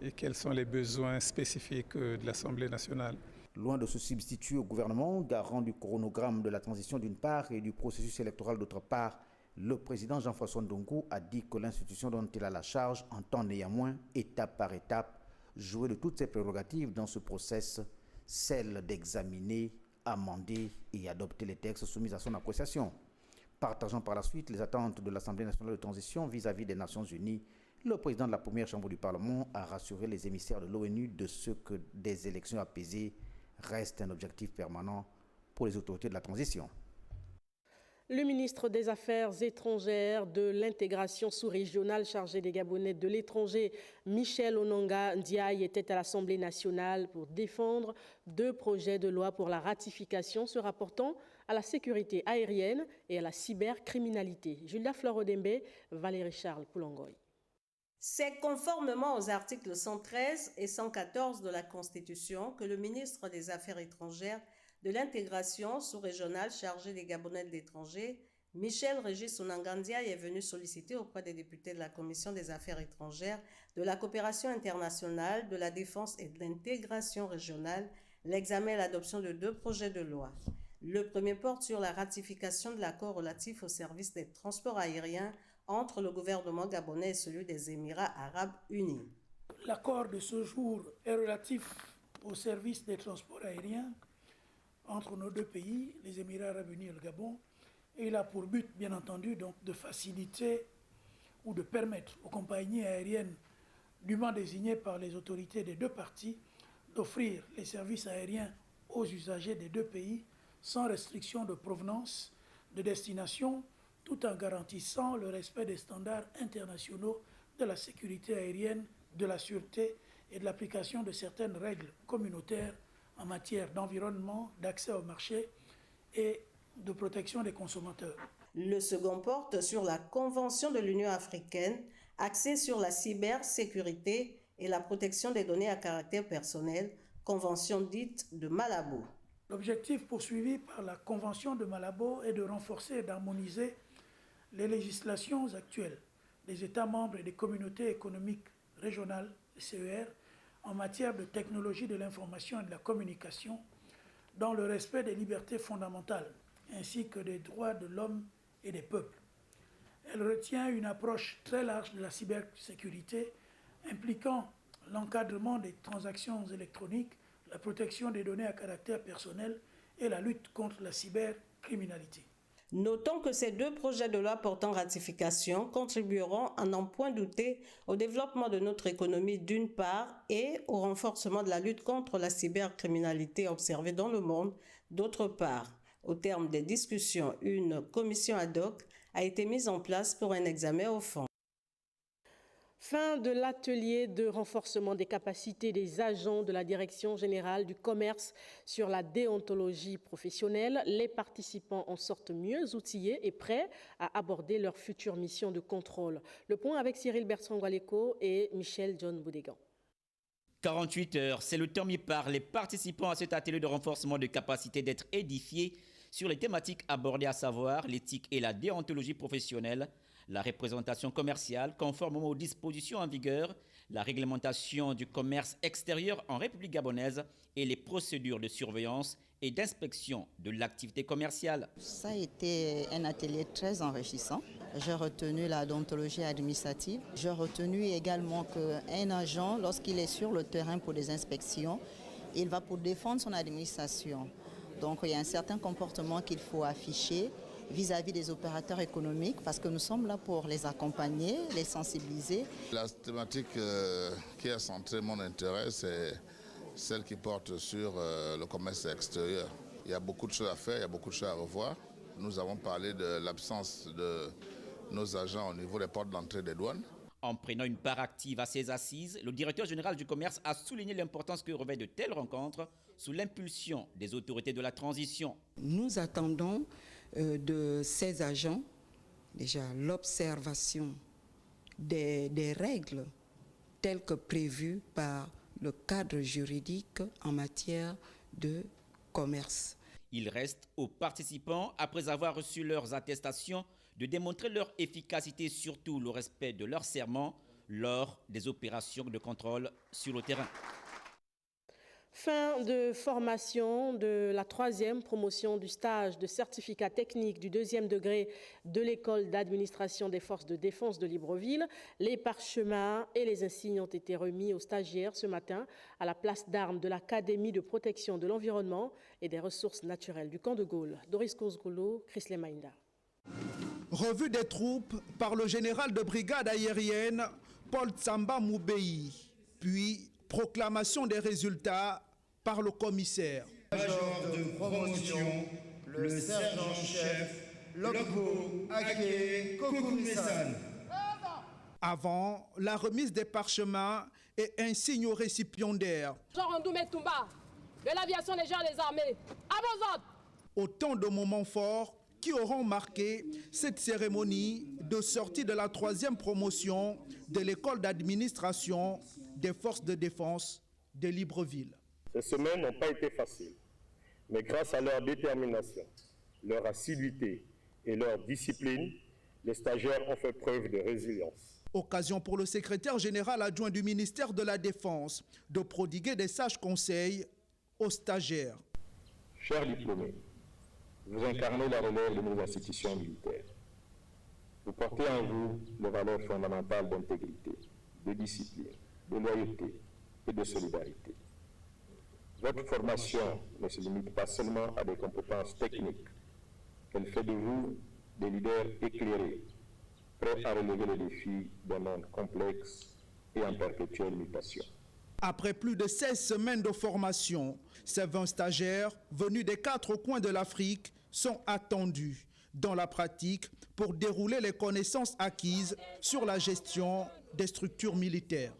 et quels sont les besoins spécifiques de l'Assemblée nationale. Loin de se substituer au gouvernement, garant du chronogramme de la transition d'une part et du processus électoral d'autre part, le président Jean-François Ndogou a dit que l'institution dont il a la charge entend néanmoins, étape par étape, jouer de toutes ses prérogatives dans ce process, celle d'examiner, amender et adopter les textes soumis à son appréciation. Partageant par la suite les attentes de l'Assemblée nationale de transition vis-à-vis des Nations Unies, le président de la première chambre du Parlement a rassuré les émissaires de l'ONU de ce que des élections apaisées restent un objectif permanent pour les autorités de la transition. Le ministre des Affaires étrangères, de l'intégration sous-régionale chargé des Gabonais de l'étranger, Michel Onanga Ndiaye, était à l'Assemblée nationale pour défendre 2 projets de loi pour la ratification se rapportant à la sécurité aérienne et à la cybercriminalité. Julia Florodembe, Valérie Charles Poulongoy. C'est conformément aux articles 113 et 114 de la Constitution que le ministre des Affaires étrangères de l'intégration sous-régionale chargé des Gabonais de l'étranger, Michel Régis Onanga Ndiaye, est venu solliciter auprès des députés de la Commission des Affaires étrangères, de la coopération internationale, de la défense et de l'intégration régionale l'examen et l'adoption de 2 projets de loi. Le premier porte sur la ratification de l'accord relatif au service des transports aériens entre le gouvernement gabonais et celui des Émirats arabes unis. L'accord de ce jour est relatif au service des transports aériens entre nos 2 pays, les Émirats arabes unis et le Gabon, et il a pour but, bien entendu, donc, de faciliter ou de permettre aux compagnies aériennes dûment désignées par les autorités des 2 parties d'offrir les services aériens aux usagers des 2 pays sans restriction de provenance, de destination, tout en garantissant le respect des standards internationaux de la sécurité aérienne, de la sûreté et de l'application de certaines règles communautaires en matière d'environnement, d'accès au marché et de protection des consommateurs. Le second porte sur la Convention de l'Union africaine axée sur la cybersécurité et la protection des données à caractère personnel, convention dite de Malabo. L'objectif poursuivi par la Convention de Malabo est de renforcer et d'harmoniser les législations actuelles des États membres et des communautés économiques régionales, CER, en matière de technologie de l'information et de la communication, dans le respect des libertés fondamentales, ainsi que des droits de l'homme et des peuples. Elle retient une approche très large de la cybersécurité, impliquant l'encadrement des transactions électroniques, la protection des données à caractère personnel et la lutte contre la cybercriminalité. Notons que ces 2 projets de loi portant ratification contribueront à n'en point douter au développement de notre économie d'une part et au renforcement de la lutte contre la cybercriminalité observée dans le monde d'autre part. Au terme des discussions, une commission ad hoc a été mise en place pour un examen au fond. Fin de l'atelier de renforcement des capacités des agents de la Direction générale du commerce sur la déontologie professionnelle. Les participants en sortent mieux outillés et prêts à aborder leur future mission de contrôle. Le point avec Cyril Bertrand-Gualeko et Michel John Boudégan. 48 heures, c'est le temps mis par les participants à cet atelier de renforcement de capacité d'être édifiés sur les thématiques abordées, à savoir l'éthique et la déontologie professionnelle, la représentation commerciale conformément aux dispositions en vigueur, la réglementation du commerce extérieur en République gabonaise et les procédures de surveillance et d'inspection de l'activité commerciale. Ça a été un atelier très enrichissant. J'ai retenu la déontologie administrative. J'ai retenu également qu'un agent, lorsqu'il est sur le terrain pour des inspections, il va pour défendre son administration. Donc il y a un certain comportement qu'il faut afficher vis-à-vis des opérateurs économiques parce que nous sommes là pour les accompagner, les sensibiliser. La thématique qui a centré mon intérêt, c'est celle qui porte sur le commerce extérieur. Il y a beaucoup de choses à faire, il y a beaucoup de choses à revoir. Nous avons parlé de l'absence de nos agents au niveau des portes d'entrée des douanes. En prenant une part active à ces assises, le directeur général du commerce a souligné l'importance que revêt de telles rencontres sous l'impulsion des autorités de la transition. Nous attendons de ces agents déjà l'observation des règles telles que prévues par le cadre juridique en matière de commerce. Il reste aux participants, après avoir reçu leurs attestations, de démontrer leur efficacité, surtout le respect de leurs serments lors des opérations de contrôle sur le terrain. Fin de formation de la 3e promotion du stage de certificat technique du 2e degré de l'école d'administration des forces de défense de Libreville. Les parchemins et les insignes ont été remis aux stagiaires ce matin à la place d'armes de l'Académie de protection de l'environnement et des ressources naturelles du camp de Gaulle. Doris Kozgolo, Chris Lemaïnda. Revue des troupes par le général de brigade aérienne Paul Tsamba Moubei, puis proclamation des résultats par le commissaire. Major de promotion, le sergent-chef Lokbo Ake Kokoumessan. Avant la remise des parchemins et insignes aux récipiendaires. Jean Ndoumé Toumba, de l'aviation légère des armées, à vos ordres. Autant de moments forts qui auront marqué cette cérémonie de sortie de la 3e promotion de l'école d'administration des forces de défense de Libreville. Ces semaines n'ont pas été faciles, mais grâce à leur détermination, leur assiduité et leur discipline, les stagiaires ont fait preuve de résilience. Occasion pour le secrétaire général adjoint du ministère de la Défense de prodiguer des sages conseils aux stagiaires. Chers diplômés, vous incarnez la relève de nos institutions militaires. Vous portez en vous les valeurs fondamentales d'intégrité, de discipline, de loyauté et de solidarité. Votre formation ne se limite pas seulement à des compétences techniques. Elle fait de vous des leaders éclairés, prêts à relever les défis d'un monde complexe et en perpétuelle mutation. Après plus de 16 semaines de formation, ces 20 stagiaires venus des 4 coins de l'Afrique sont attendus dans la pratique pour dérouler les connaissances acquises sur la gestion des structures militaires.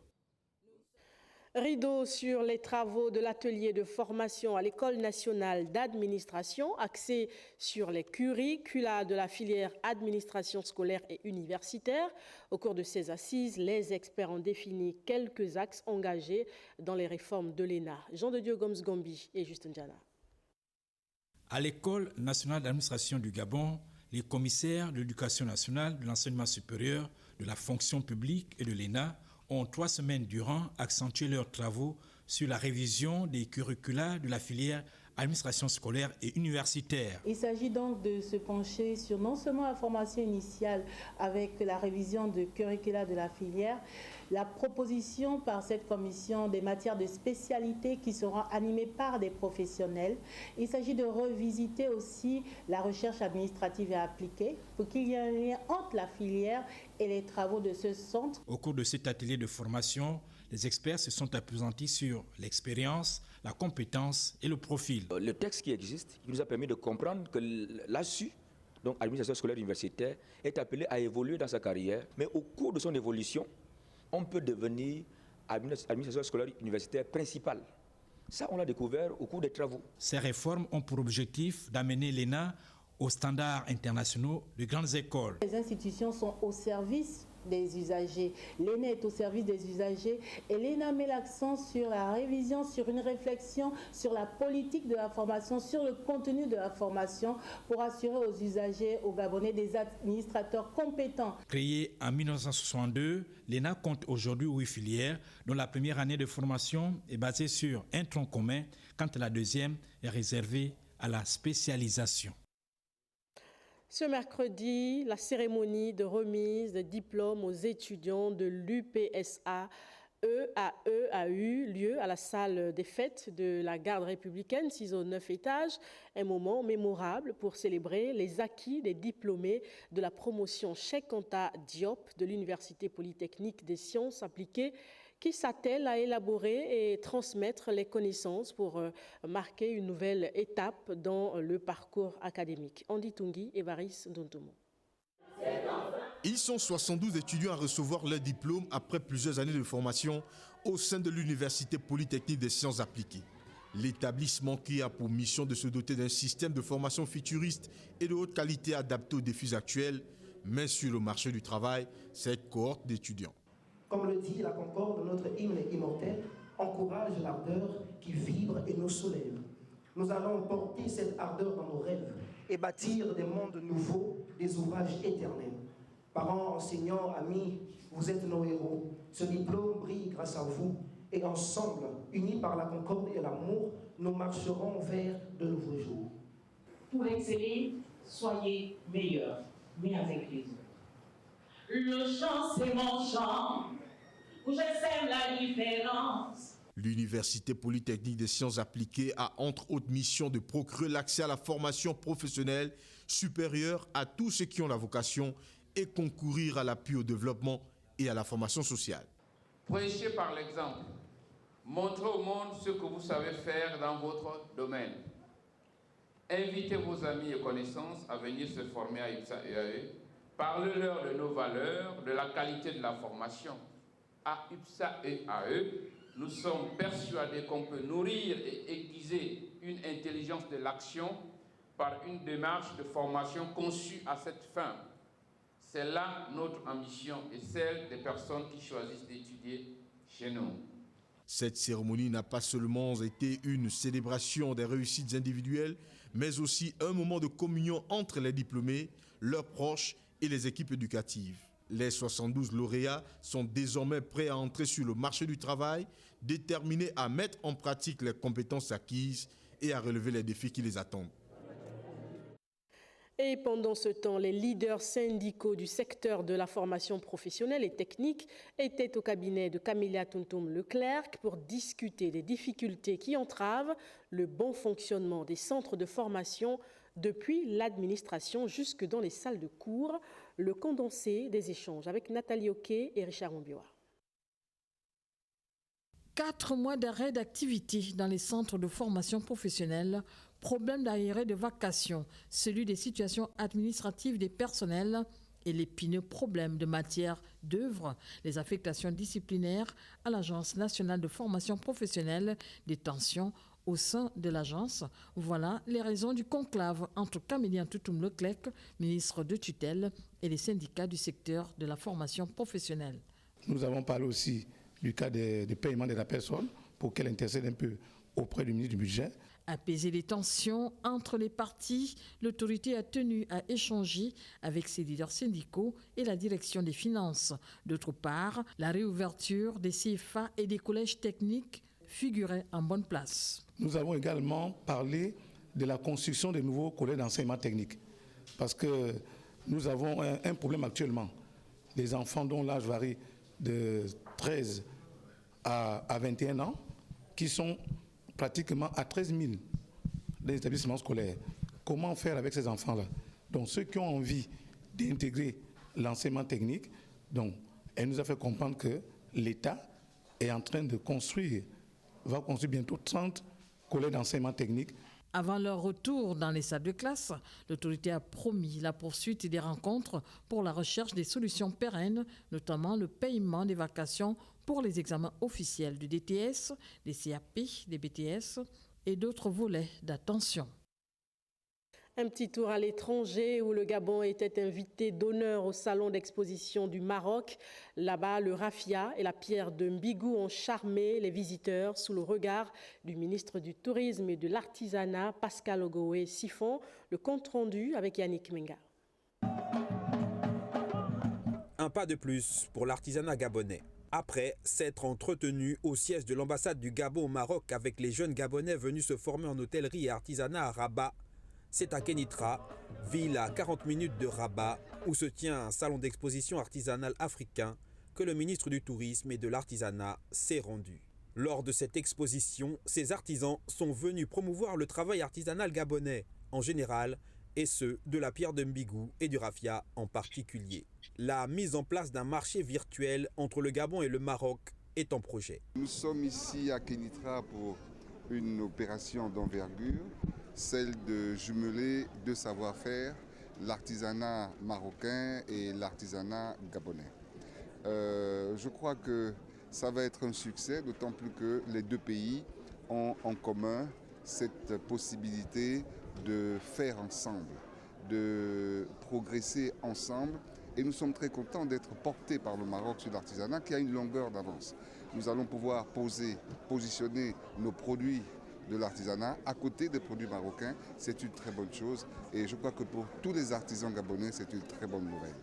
Rideau sur les travaux de l'atelier de formation à l'École nationale d'administration, axé sur les curricula de la filière administration scolaire et universitaire. Au cours de ces assises, les experts ont défini quelques axes engagés dans les réformes de l'ENA. Jean de Dieu Gomes Gombi et Justin Jana. À l'École nationale d'administration du Gabon, les commissaires de l'éducation nationale, de l'enseignement supérieur, de la fonction publique et de l'ENA ont 3 semaines durant accentué leurs travaux sur la révision des curricula de la filière administration scolaire et universitaire. Il s'agit donc de se pencher sur non seulement la formation initiale avec la révision de curricula de la filière, la proposition par cette commission des matières de spécialité qui seront animées par des professionnels. Il s'agit de revisiter aussi la recherche administrative et appliquée pour qu'il y ait un lien entre la filière et les travaux de ce centre. Au cours de cet atelier de formation, les experts se sont appesantis sur l'expérience, la compétence et le profil. Le texte qui existe, qui nous a permis de comprendre que là-dessus, donc administrateur scolaire universitaire, est appelé à évoluer dans sa carrière, mais au cours de son évolution, on peut devenir administrateur scolaire universitaire principal. Ça, on l'a découvert au cours des travaux. Ces réformes ont pour objectif d'amener l'ENA aux standards internationaux de grandes écoles. Les institutions sont au service des usagers. L'ENA est au service des usagers et l'ENA met l'accent sur la révision, sur une réflexion sur la politique de la formation, sur le contenu de la formation pour assurer aux usagers, aux Gabonais, des administrateurs compétents. Créée en 1962, l'ENA compte aujourd'hui 8 filières dont la première année de formation est basée sur un tronc commun, quand la deuxième est réservée à la spécialisation. Ce mercredi, la cérémonie de remise de diplômes aux étudiants de l'UPSA EAE a eu lieu à la salle des fêtes de la garde républicaine, 6 au 9 étages. Un moment mémorable pour célébrer les acquis des diplômés de la promotion Cheikh Anta Diop de l'Université polytechnique des sciences appliquées, qui s'attelle à élaborer et transmettre les connaissances pour marquer une nouvelle étape dans le parcours académique. Andy Tungi et Varis Dontomo. Ils sont 72 étudiants à recevoir leur diplôme après plusieurs années de formation au sein de l'Université polytechnique des sciences appliquées. L'établissement qui a pour mission de se doter d'un système de formation futuriste et de haute qualité adapté aux défis actuels, met sur le marché du travail cette cohorte d'étudiants. Comme le dit la concorde, notre hymne immortel encourage l'ardeur qui vibre et nous soulève. Nous allons porter cette ardeur dans nos rêves et bâtir des mondes nouveaux, des ouvrages éternels. Parents, enseignants, amis, vous êtes nos héros. Ce diplôme brille grâce à vous et ensemble, unis par la concorde et l'amour, nous marcherons vers de nouveaux jours. Pour exceller, soyez meilleurs, mais avec les autres. Le chant, c'est mon chant, où je sème la différence. L'Université polytechnique des sciences appliquées a entre autres mission de procurer l'accès à la formation professionnelle supérieure à tous ceux qui ont la vocation et concourir à l'appui au développement et à la formation sociale. Prêchez par l'exemple. Montrez au monde ce que vous savez faire dans votre domaine. Invitez vos amis et connaissances à venir se former à UPSA EAE. Parlez-leur de nos valeurs, de la qualité de la formation. À UPSA EAE, nous sommes persuadés qu'on peut nourrir et aiguiser une intelligence de l'action par une démarche de formation conçue à cette fin. C'est là notre ambition et celle des personnes qui choisissent d'étudier chez nous. Cette cérémonie n'a pas seulement été une célébration des réussites individuelles, mais aussi un moment de communion entre les diplômés, leurs proches et les équipes éducatives. Les 72 lauréats sont désormais prêts à entrer sur le marché du travail, déterminés à mettre en pratique les compétences acquises et à relever les défis qui les attendent. Et pendant ce temps, les leaders syndicaux du secteur de la formation professionnelle et technique étaient au cabinet de Camélia Tontom-Leclerc pour discuter des difficultés qui entravent le bon fonctionnement des centres de formation depuis l'administration jusque dans les salles de cours. Le condensé des échanges avec Nathalie Oquet et Richard Mbioa. 4 mois d'arrêt d'activité dans les centres de formation professionnelle, problème d'arrêt de vacation, celui des situations administratives des personnels et l'épineux problème de matière d'œuvre, les affectations disciplinaires à l'Agence nationale de formation professionnelle, des tensions au sein de l'agence. Voilà les raisons du conclave entre Camélia Tontom-Leclerc, ministre de tutelle, et les syndicats du secteur de la formation professionnelle. Nous avons parlé aussi du cas des paiements de la personne pour qu'elle intercède un peu auprès du ministre du Budget. Apaiser les tensions entre les parties, l'autorité a tenu à échanger avec ses leaders syndicaux et la direction des finances. D'autre part, la réouverture des CFA et des collèges techniques figurait en bonne place. Nous avons également parlé de la construction de nouveaux collèges d'enseignement technique parce que nous avons un problème actuellement. Des enfants dont l'âge varie de 13 à 21 ans qui sont pratiquement à 13 000 des établissements scolaires. Comment faire avec ces enfants-là? Donc ceux qui ont envie d'intégrer l'enseignement technique, donc, elle nous a fait comprendre que l'État est en train de construire, va construire bientôt 30 collèges d'enseignement technique Avant leur retour dans les salles de classe, l'autorité a promis la poursuite des rencontres pour la recherche des solutions pérennes, notamment le paiement des vacations pour les examens officiels du DTS, des CAP, des BTS et d'autres volets d'attention. Un petit tour à l'étranger où le Gabon était invité d'honneur au salon d'exposition du Maroc. Là-bas, le raffia et la pierre de Mbigou ont charmé les visiteurs sous le regard du ministre du Tourisme et de l'Artisanat, Pascal Ogowe Siphon. Le compte-rendu avec Yannick Menga. Un pas de plus pour l'artisanat gabonais. Après s'être entretenu au siège de l'ambassade du Gabon au Maroc avec les jeunes Gabonais venus se former en hôtellerie et artisanat à Rabat, c'est à Kénitra, ville à 40 minutes de Rabat, où se tient un salon d'exposition artisanal africain, que le ministre du Tourisme et de l'Artisanat s'est rendu. Lors de cette exposition, ces artisans sont venus promouvoir le travail artisanal gabonais en général et ceux de la pierre de Mbigou et du raffia en particulier. La mise en place d'un marché virtuel entre le Gabon et le Maroc est en projet. Nous sommes ici à Kénitra pour une opération d'envergure, celle de jumeler deux savoir-faire, l'artisanat marocain et l'artisanat gabonais. Je crois que ça va être un succès, d'autant plus que les deux pays ont en commun cette possibilité de faire ensemble, de progresser ensemble. Et nous sommes très contents d'être portés par le Maroc sur l'artisanat qui a une longueur d'avance. Nous allons pouvoir positionner nos produits de l'artisanat à côté des produits marocains. C'est une très bonne chose et je crois que pour tous les artisans gabonais, c'est une très bonne nouvelle.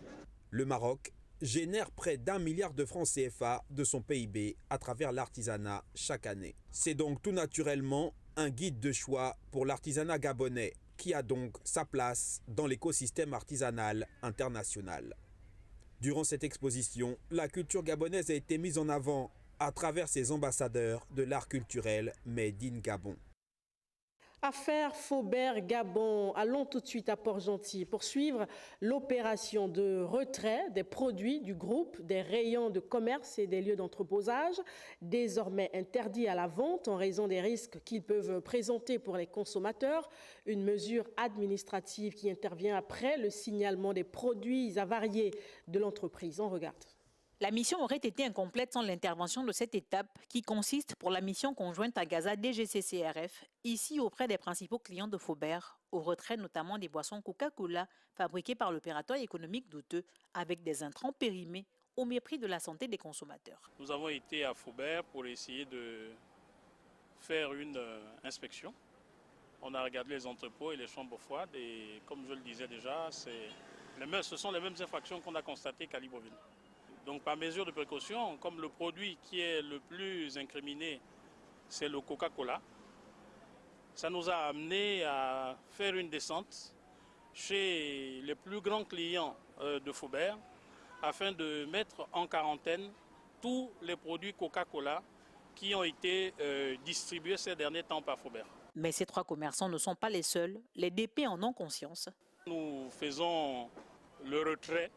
Le Maroc génère près d'1 milliard de francs CFA de son PIB à travers l'artisanat chaque année. C'est donc tout naturellement un guide de choix pour l'artisanat gabonais qui a donc sa place dans l'écosystème artisanal international. Durant cette exposition, la culture gabonaise a été mise en avant à travers ses ambassadeurs de l'art culturel Made in Gabon. Affaire Faubert Gabon. Allons tout de suite à Port-Gentil pour suivre l'opération de retrait des produits du groupe des rayons de commerce et des lieux d'entreposage, désormais interdits à la vente en raison des risques qu'ils peuvent présenter pour les consommateurs. Une mesure administrative qui intervient après le signalement des produits avariés de l'entreprise. On regarde. La mission aurait été incomplète sans l'intervention de cette étape qui consiste pour la mission conjointe à Gaza DGCCRF, ici auprès des principaux clients de Faubert, au retrait notamment des boissons Coca-Cola fabriquées par l'opérateur économique douteux avec des intrants périmés au mépris de la santé des consommateurs. Nous avons été à Faubert pour essayer de faire une inspection. On a regardé les entrepôts et les chambres froides et comme je le disais déjà, ce sont les mêmes infractions qu'on a constatées qu'à Libreville. Donc par mesure de précaution, comme le produit qui est le plus incriminé, c'est le Coca-Cola, ça nous a amené à faire une descente chez les plus grands clients de Faubert afin de mettre en quarantaine tous les produits Coca-Cola qui ont été distribués ces derniers temps par Faubert. Mais ces trois commerçants ne sont pas les seuls, les DP en ont conscience. Nous faisons le retrait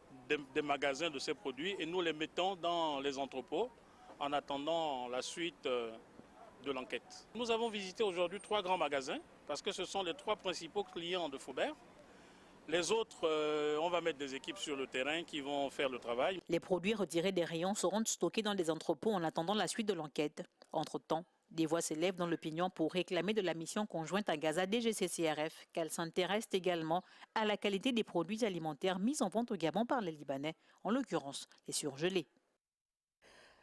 des magasins de ces produits et nous les mettons dans les entrepôts en attendant la suite de l'enquête. Nous avons visité aujourd'hui 3 grands magasins parce que ce sont les 3 principaux clients de Faubert. Les autres, on va mettre des équipes sur le terrain qui vont faire le travail. Les produits retirés des rayons seront stockés dans des entrepôts en attendant la suite de l'enquête. Entre-temps, des voix s'élèvent dans l'opinion pour réclamer de la mission conjointe à Gaza DGCCRF qu'elle s'intéresse également à la qualité des produits alimentaires mis en vente au Gabon par les Libanais, en l'occurrence les surgelés.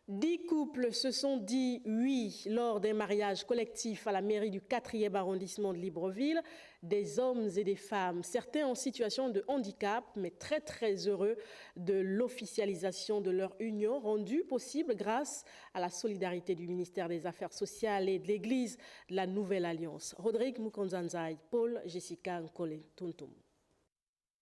10 couples se sont dit oui lors d'un mariage collectif à la mairie du 4e arrondissement de Libreville. Des hommes et des femmes, certains en situation de handicap, mais très heureux de l'officialisation de leur union rendue possible grâce à la solidarité du ministère des Affaires sociales et de l'Église de la Nouvelle Alliance. Rodrigue Mukonzanzai, Paul Jessica Nkole, Tuntum.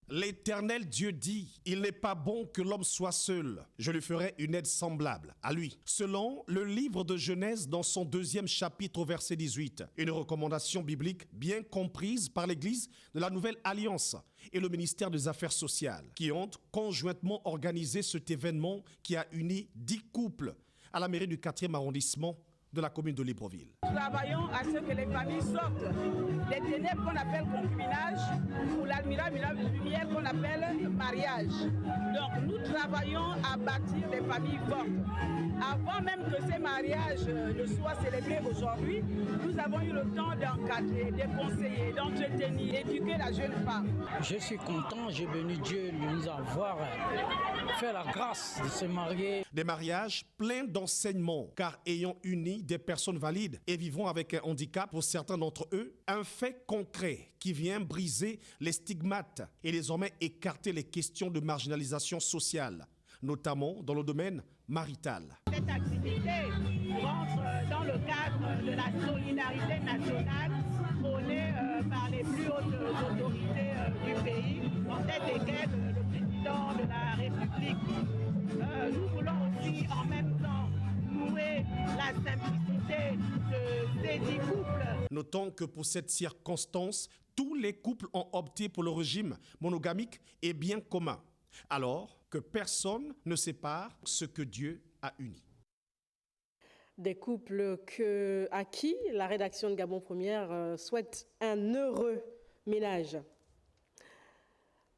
L'Éternel Dieu dit, il n'est pas bon que l'homme soit seul. Je lui ferai une aide semblable à lui. Selon le livre de Genèse dans son 2e chapitre au verset 18, une recommandation biblique bien comprise par l'Église de la Nouvelle Alliance et le ministère des Affaires sociales qui ont conjointement organisé cet événement qui a uni 10 couples à la mairie du 4e arrondissement de la commune de Libreville. Nous travaillons à ce que les familles sortent des ténèbres qu'on appelle concubinage ou l'admirable lumière qu'on appelle mariage. Donc nous travaillons à bâtir des familles fortes. Avant même que ces mariages ne soient célébrés aujourd'hui, nous avons eu le temps d'encadrer, de conseiller, d'entretenir, d'éduquer la jeune femme. Je suis content, j'ai béni Dieu de nous avoir fait la grâce de se marier. Des mariages pleins d'enseignements, car ayant uni des personnes valides et vivant avec un handicap pour certains d'entre eux, un fait concret qui vient briser les stigmates et désormais écarter les questions de marginalisation sociale, notamment dans le domaine marital. Cette activité rentre dans le cadre de la solidarité nationale prônée par les plus hautes autorités du pays, en tête desquelles le président de la République. Nous voulons aussi en même temps nouer la simplicité de ces 10 couples. Notons que pour cette circonstance, tous les couples ont opté pour le régime monogamique et bien commun, alors que personne ne sépare ce que Dieu a uni. Des couples à qui la rédaction de Gabon Première souhaite un heureux ménage.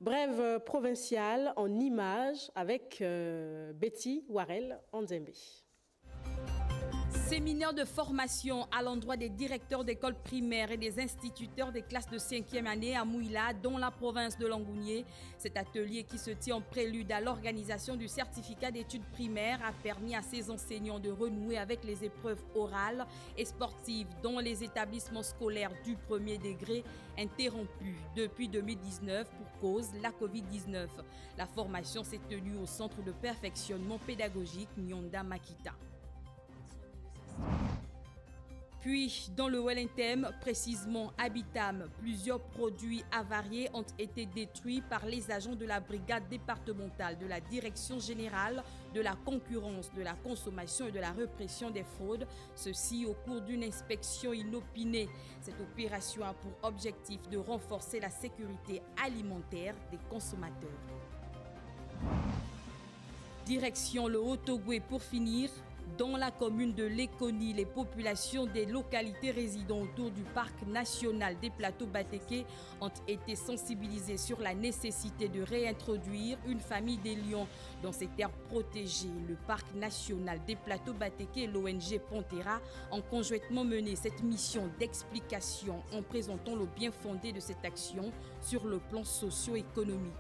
Brève provinciale en images avec Betty Warel Nzembe. Séminaire de formation à l'endroit des directeurs d'écoles primaires et des instituteurs des classes de 5e année à Mouila, dans la province de Langounié. Cet atelier qui se tient en prélude à l'organisation du certificat d'études primaires a permis à ces enseignants de renouer avec les épreuves orales et sportives dans les établissements scolaires du premier degré interrompus depuis 2019 pour cause la Covid-19. La formation s'est tenue au centre de perfectionnement pédagogique Nyonda Makita. Puis, dans le Wellentem, précisément Habitam, plusieurs produits avariés ont été détruits par les agents de la brigade départementale de la Direction générale de la concurrence, de la consommation et de la répression des fraudes, ceci au cours d'une inspection inopinée. Cette opération a pour objectif de renforcer la sécurité alimentaire des consommateurs. Direction le Haut-Togoué pour finir. Dans la commune de Lekoni, les populations des localités résidant autour du parc national des plateaux Batéké ont été sensibilisées sur la nécessité de réintroduire une famille des lions dans ces terres protégées. Le parc national des plateaux Batéké et l'ONG Pantera ont conjointement mené cette mission d'explication en présentant le bien fondé de cette action sur le plan socio-économique.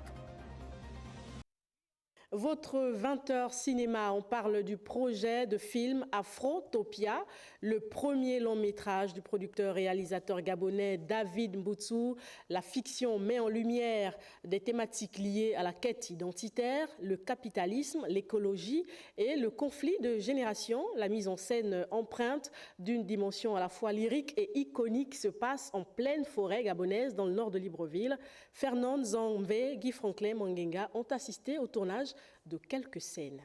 Votre 20h cinéma, on parle du projet de film Afrotopia, le premier long métrage du producteur-réalisateur gabonais David Mboutsou. La fiction met en lumière des thématiques liées à la quête identitaire, le capitalisme, l'écologie et le conflit de génération. La mise en scène empreinte d'une dimension à la fois lyrique et iconique se passe en pleine forêt gabonaise dans le nord de Libreville. Fernand Zambé, Guy Franklin Mangenga ont assisté au tournage de quelques scènes.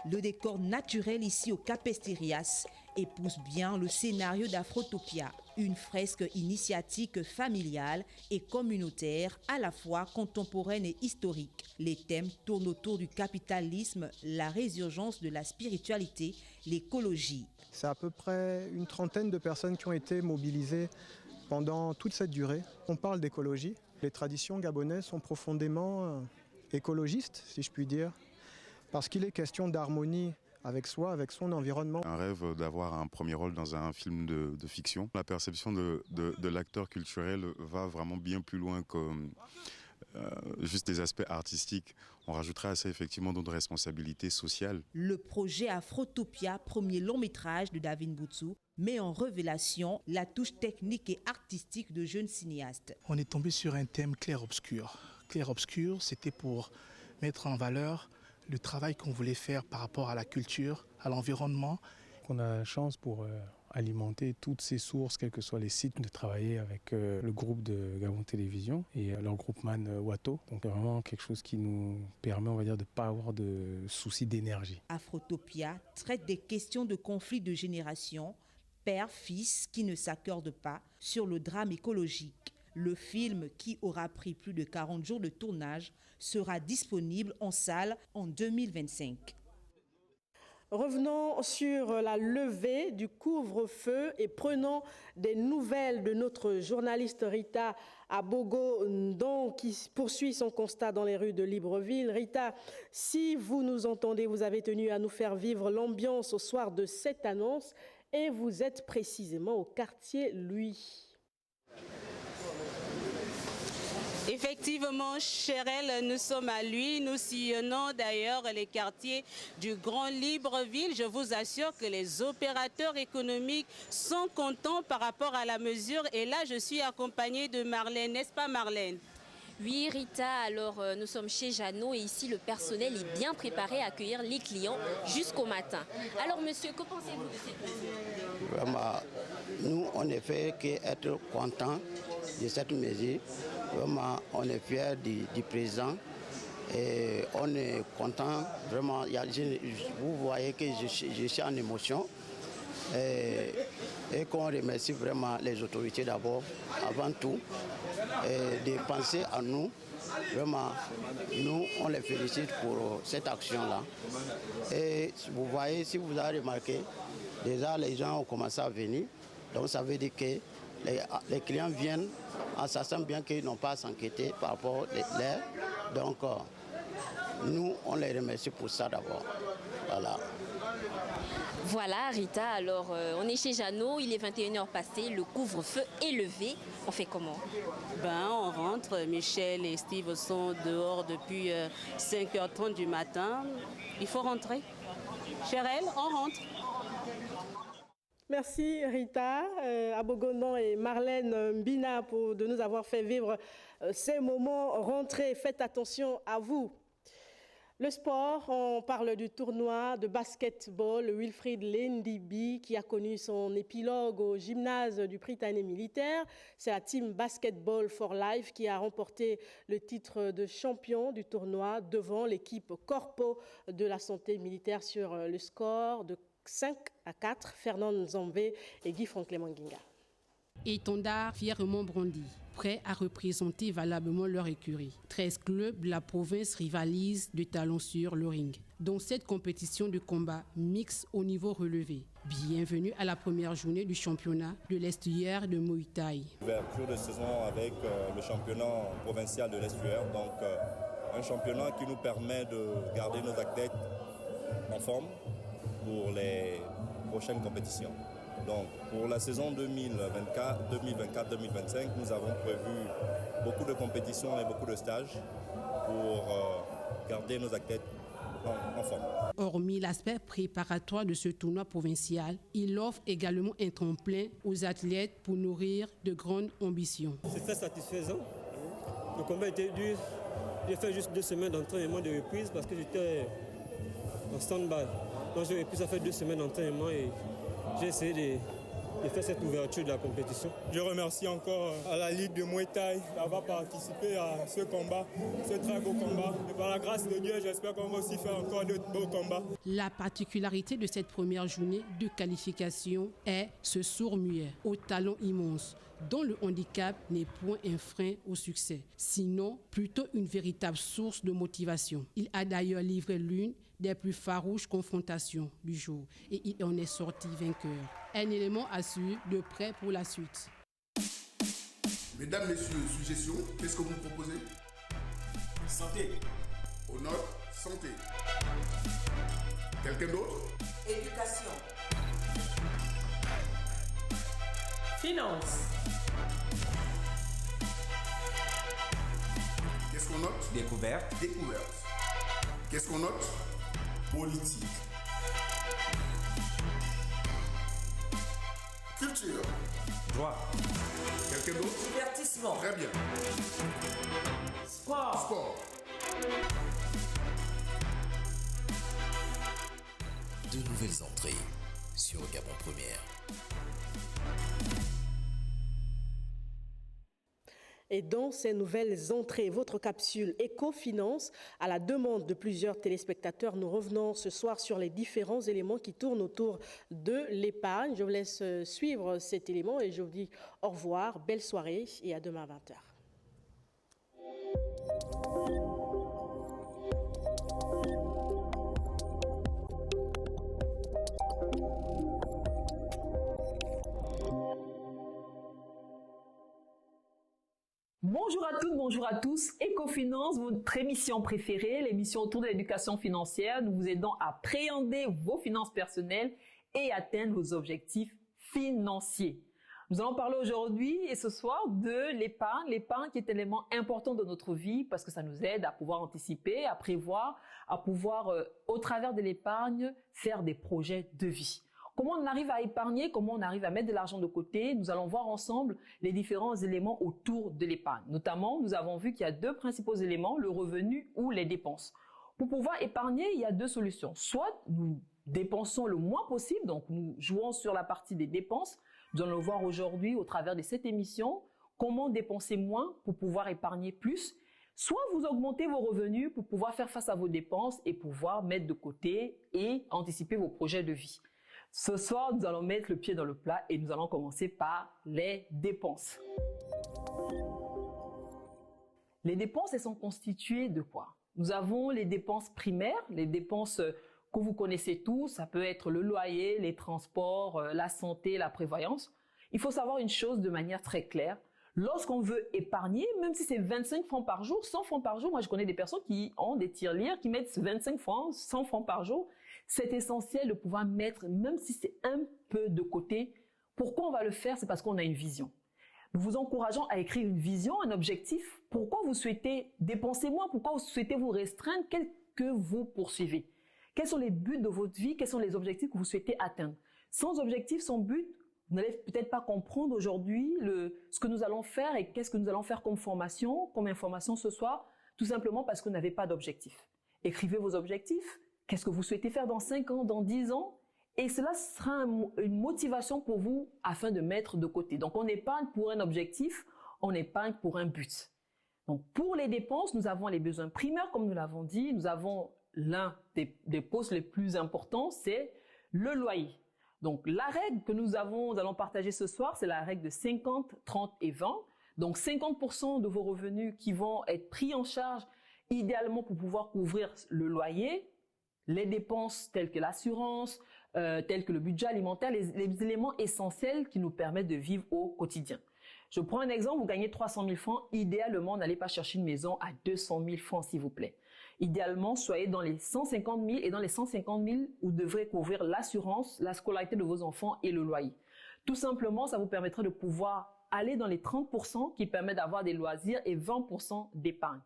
Le décor naturel ici au Cap Esterias épouse bien le scénario d'Afrotopia, une fresque initiatique familiale et communautaire, à la fois contemporaine et historique. Les thèmes tournent autour du capitalisme, la résurgence de la spiritualité, l'écologie. C'est à peu près une trentaine de personnes qui ont été mobilisées pendant toute cette durée. On parle d'écologie. Les traditions gabonaises sont profondément écologistes, si je puis dire, parce qu'il est question d'harmonie avec soi, avec son environnement. Un rêve d'avoir un premier rôle dans un film de fiction. La perception de l'acteur culturel va vraiment bien plus loin que juste des aspects artistiques. On rajouterait à ça effectivement d'autres responsabilités sociales. Le projet Afrotopia, premier long métrage de David Mboutsou, met en révélation la touche technique et artistique de jeunes cinéastes. On est tombé sur un thème clair-obscur. Clair-obscur, c'était pour mettre en valeur le travail qu'on voulait faire par rapport à la culture, à l'environnement. On a la chance pour alimenter toutes ces sources, quels que soient les sites, de travailler avec le groupe de Gabon Télévision et leur groupement Wato. Donc vraiment quelque chose qui nous permet, on va dire, de ne pas avoir de soucis d'énergie. Afrotopia traite des questions de conflit de génération, père-fils qui ne s'accordent pas sur le drame écologique. Le film, qui aura pris plus de 40 jours de tournage, sera disponible en salle en 2025. Revenons sur la levée du couvre-feu et prenons des nouvelles de notre journaliste Rita Abogo-Ndong qui poursuit son constat dans les rues de Libreville. Rita, si vous nous entendez, vous avez tenu à nous faire vivre l'ambiance au soir de cette annonce et vous êtes précisément au quartier Louis. Effectivement, Chérel, nous sommes à lui. Nous sillonnons d'ailleurs les quartiers du Grand Libreville. Je vous assure que les opérateurs économiques sont contents par rapport à la mesure. Et là, je suis accompagnée de Marlène, n'est-ce pas Marlène? Oui Rita, alors nous sommes chez Jeannot et ici le personnel est bien préparé à accueillir les clients jusqu'au matin. Alors monsieur, que pensez-vous de cette mesure? Vraiment, nous on est fait qu'être contents de cette mesure. Vraiment, on est fiers du président et on est content. Vraiment, vous voyez que je suis en émotion et qu'on remercie vraiment les autorités d'abord, avant tout, de penser à nous. Vraiment, nous, on les félicite pour cette action-là. Et vous voyez, si vous avez remarqué, déjà les gens ont commencé à venir. Donc ça veut dire que les clients viennent en sachant bien qu'ils n'ont pas à s'inquiéter par rapport à l'air. Donc, nous, on les remercie pour ça d'abord. Voilà. Voilà Rita, alors on est chez Jeannot, il est 21h passé, le couvre-feu est levé. On fait comment? On rentre, Michel et Steve sont dehors depuis 5h30 du matin. Il faut rentrer. Chérel, on rentre. Merci Rita, Abogo-Ndong et Marlène Mbina de nous avoir fait vivre ces moments rentrés. Faites attention à vous. Le sport, on parle du tournoi de basketball Wilfried Lendibi qui a connu son épilogue au gymnase du Prytanée militaire. C'est la team Basketball for Life qui a remporté le titre de champion du tournoi devant l'équipe Corpo de la santé militaire sur le score de 5-4, Fernand Nzambé et Guy Franklin Manginga. Et Tondar fièrement brandi, prêts à représenter valablement leur écurie. 13 clubs de la province rivalisent de talons sur le ring, dans cette compétition de combat mixte au niveau relevé. Bienvenue à la première journée du championnat de l'estuaire de Muay Thai. Ouverture de saison avec le championnat provincial de l'estuaire, donc un championnat qui nous permet de garder nos athlètes en forme pour les prochaines compétitions. Donc, pour la saison 2024-2025, nous avons prévu beaucoup de compétitions et beaucoup de stages pour garder nos athlètes en forme. Hormis l'aspect préparatoire de ce tournoi provincial, il offre également un tremplin aux athlètes pour nourrir de grandes ambitions. C'est très satisfaisant. Le combat était dur. J'ai fait juste 2 semaines d'entraînement de reprise parce que j'étais en stand-by. Donc j'ai repris, ça fait 2 semaines d'entraînement et j'ai essayé de faire cette ouverture de la compétition. Je remercie encore à la Ligue de Muay Thai d'avoir participé à ce combat, ce très beau combat. Et par la grâce de Dieu, j'espère qu'on va aussi faire encore de beaux combats. La particularité de cette première journée de qualification est ce sourd-muet au talent immense, dont le handicap n'est point un frein au succès, sinon plutôt une véritable source de motivation. Il a d'ailleurs livré l'une des plus farouches confrontations du jour et il en est sorti vainqueur. Un élément à suivre de près pour la suite. Mesdames, Messieurs, suggestions, qu'est-ce que vous me proposez? Santé. Au nord, santé. Quelqu'un d'autre? Éducation. Finance. Qu'est-ce qu'on note? Découverte. Découverte. Qu'est-ce qu'on note? Politique. Culture. Droit. Quelqu'un d'autre? Divertissement. Très bien. Sport. Sport. De nouvelles entrées sur Gabon Première. Et dans ces nouvelles entrées, votre capsule Éco-Finance, à la demande de plusieurs téléspectateurs, nous revenons ce soir sur les différents éléments qui tournent autour de l'épargne. Je vous laisse suivre cet élément et je vous dis au revoir, belle soirée et à demain à 20h. Bonjour à toutes, bonjour à tous. Ecofinance, votre émission préférée, l'émission autour de l'éducation financière. Nous vous aidons à appréhender vos finances personnelles et atteindre vos objectifs financiers. Nous allons parler aujourd'hui et ce soir de l'épargne. L'épargne qui est un élément important de notre vie parce que ça nous aide à pouvoir anticiper, à prévoir, à pouvoir, au travers de l'épargne, faire des projets de vie. Comment on arrive à épargner, comment on arrive à mettre de l'argent de côté. Nous allons voir ensemble les différents éléments autour de l'épargne. Notamment, nous avons vu qu'il y a deux principaux éléments, le revenu ou les dépenses. Pour pouvoir épargner, il y a deux solutions. Soit nous dépensons le moins possible, donc nous jouons sur la partie des dépenses. Nous allons voir aujourd'hui au travers de cette émission comment dépenser moins pour pouvoir épargner plus. Soit vous augmentez vos revenus pour pouvoir faire face à vos dépenses et pouvoir mettre de côté et anticiper vos projets de vie. Ce soir, nous allons mettre le pied dans le plat et nous allons commencer par les dépenses. Les dépenses, elles sont constituées de quoi? Nous avons les dépenses primaires, les dépenses que vous connaissez tous. Ça peut être le loyer, les transports, la santé, la prévoyance. Il faut savoir une chose de manière très claire. Lorsqu'on veut épargner, même si c'est 25 francs par jour, 100 francs par jour, moi je connais des personnes qui ont des tirelires qui mettent 25 francs, 100 francs par jour. C'est essentiel de pouvoir mettre, même si c'est un peu de côté. Pourquoi on va le faire? C'est parce qu'on a une vision. Nous vous encourageons à écrire une vision, un objectif. Pourquoi vous souhaitez dépenser moins? Pourquoi vous souhaitez vous restreindre? Qu'est-ce que vous poursuivez? Quels sont les buts de votre vie? Quels sont les objectifs que vous souhaitez atteindre? Sans objectif, sans but, vous n'allez peut-être pas comprendre aujourd'hui ce que nous allons faire et qu'est-ce que nous allons faire comme formation, comme information ce soir, tout simplement parce que vous n'avez pas d'objectif. Écrivez vos objectifs. Qu'est-ce que vous souhaitez faire dans 5 ans, dans 10 ans? Et cela sera une motivation pour vous afin de mettre de côté. Donc, on épargne pour un objectif, on épargne pour un but. Donc, pour les dépenses, nous avons les besoins primaires, comme nous l'avons dit. Nous avons l'un des postes les plus importants, c'est le loyer. Donc, la règle que nous allons partager ce soir, c'est la règle de 50, 30 et 20. Donc, 50% de vos revenus qui vont être pris en charge idéalement pour pouvoir couvrir le loyer, les dépenses telles que l'assurance, telles que le budget alimentaire, les éléments essentiels qui nous permettent de vivre au quotidien. Je prends un exemple, vous gagnez 300 000 francs, idéalement, n'allez pas chercher une maison à 200 000 francs, s'il vous plaît. Idéalement, soyez dans les 150 000 et dans les 150 000, vous devrez couvrir l'assurance, la scolarité de vos enfants et le loyer. Tout simplement, ça vous permettra de pouvoir aller dans les 30% qui permettent d'avoir des loisirs et 20% d'épargne.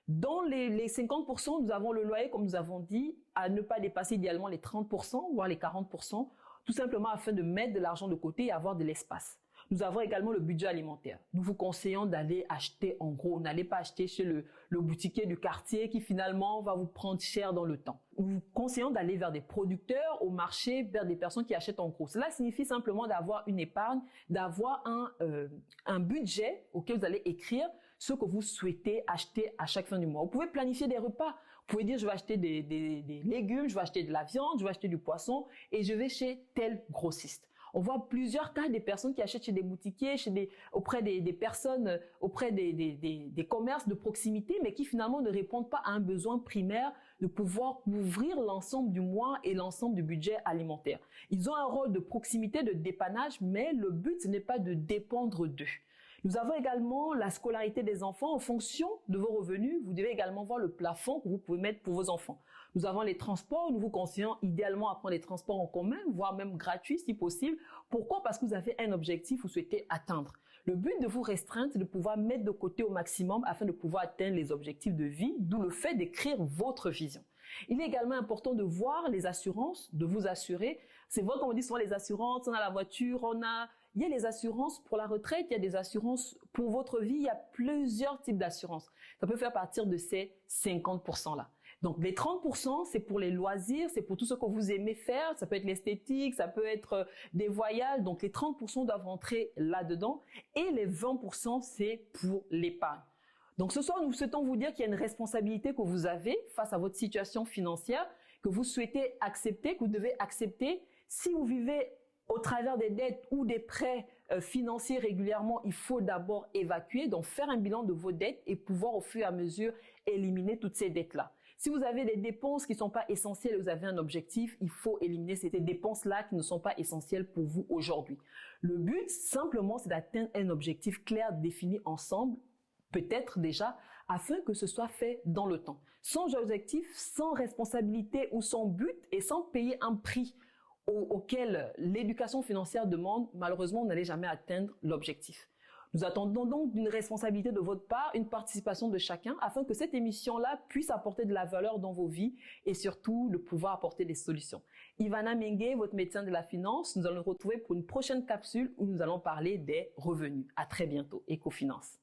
Dans les 50%, nous avons le loyer, comme nous avons dit, à ne pas dépasser idéalement les 30%, voire les 40%, tout simplement afin de mettre de l'argent de côté et avoir de l'espace. Nous avons également le budget alimentaire. Nous vous conseillons d'aller acheter en gros. N'allez pas acheter chez le boutiquier du quartier qui finalement va vous prendre cher dans le temps. Nous vous conseillons d'aller vers des producteurs, au marché, vers des personnes qui achètent en gros. Cela signifie simplement d'avoir une épargne, d'avoir un budget auquel vous allez écrire ce que vous souhaitez acheter à chaque fin du mois. Vous pouvez planifier des repas. Vous pouvez dire, je vais acheter des légumes, je vais acheter de la viande, je vais acheter du poisson et je vais chez tel grossiste. On voit plusieurs cas des personnes qui achètent chez des boutiquiers, auprès des personnes, auprès des commerces de proximité, mais qui finalement ne répondent pas à un besoin primaire de pouvoir couvrir l'ensemble du mois et l'ensemble du budget alimentaire. Ils ont un rôle de proximité, de dépannage, mais le but, ce n'est pas de dépendre d'eux. Nous avons également la scolarité des enfants. En fonction de vos revenus, vous devez également voir le plafond que vous pouvez mettre pour vos enfants. Nous avons les transports. Nous vous conseillons idéalement à prendre les transports en commun, voire même gratuits si possible. Pourquoi? Parce que vous avez un objectif que vous souhaitez atteindre. Le but de vous restreindre, c'est de pouvoir mettre de côté au maximum afin de pouvoir atteindre les objectifs de vie, d'où le fait d'écrire votre vision. Il est également important de voir les assurances, de vous assurer. C'est vrai qu'on dit souvent les assurances, on a la voiture, il y a les assurances pour la retraite, il y a des assurances pour votre vie, il y a plusieurs types d'assurances. Ça peut faire partir de ces 50%-là. Donc, les 30%, c'est pour les loisirs, c'est pour tout ce que vous aimez faire. Ça peut être l'esthétique, ça peut être des voyages. Donc, les 30% doivent rentrer là-dedans. Et les 20%, c'est pour l'épargne. Donc, ce soir, nous souhaitons vous dire qu'il y a une responsabilité que vous avez face à votre situation financière, que vous souhaitez accepter, que vous devez accepter. Si vous vivez au travers des dettes ou des prêts financiers régulièrement, il faut d'abord évacuer, donc faire un bilan de vos dettes et pouvoir au fur et à mesure éliminer toutes ces dettes-là. Si vous avez des dépenses qui ne sont pas essentielles et vous avez un objectif, il faut éliminer ces dépenses-là qui ne sont pas essentielles pour vous aujourd'hui. Le but, simplement, c'est d'atteindre un objectif clair défini ensemble peut-être déjà, afin que ce soit fait dans le temps. Sans objectif, sans responsabilité ou sans but et sans payer un prix auquel l'éducation financière demande, malheureusement, on n'allait jamais atteindre l'objectif. Nous attendons donc d'une responsabilité de votre part, une participation de chacun, afin que cette émission-là puisse apporter de la valeur dans vos vies et surtout de pouvoir apporter des solutions. Ivana Mengue, votre médecin de la finance, nous allons nous retrouver pour une prochaine capsule où nous allons parler des revenus. À très bientôt. Ecofinance.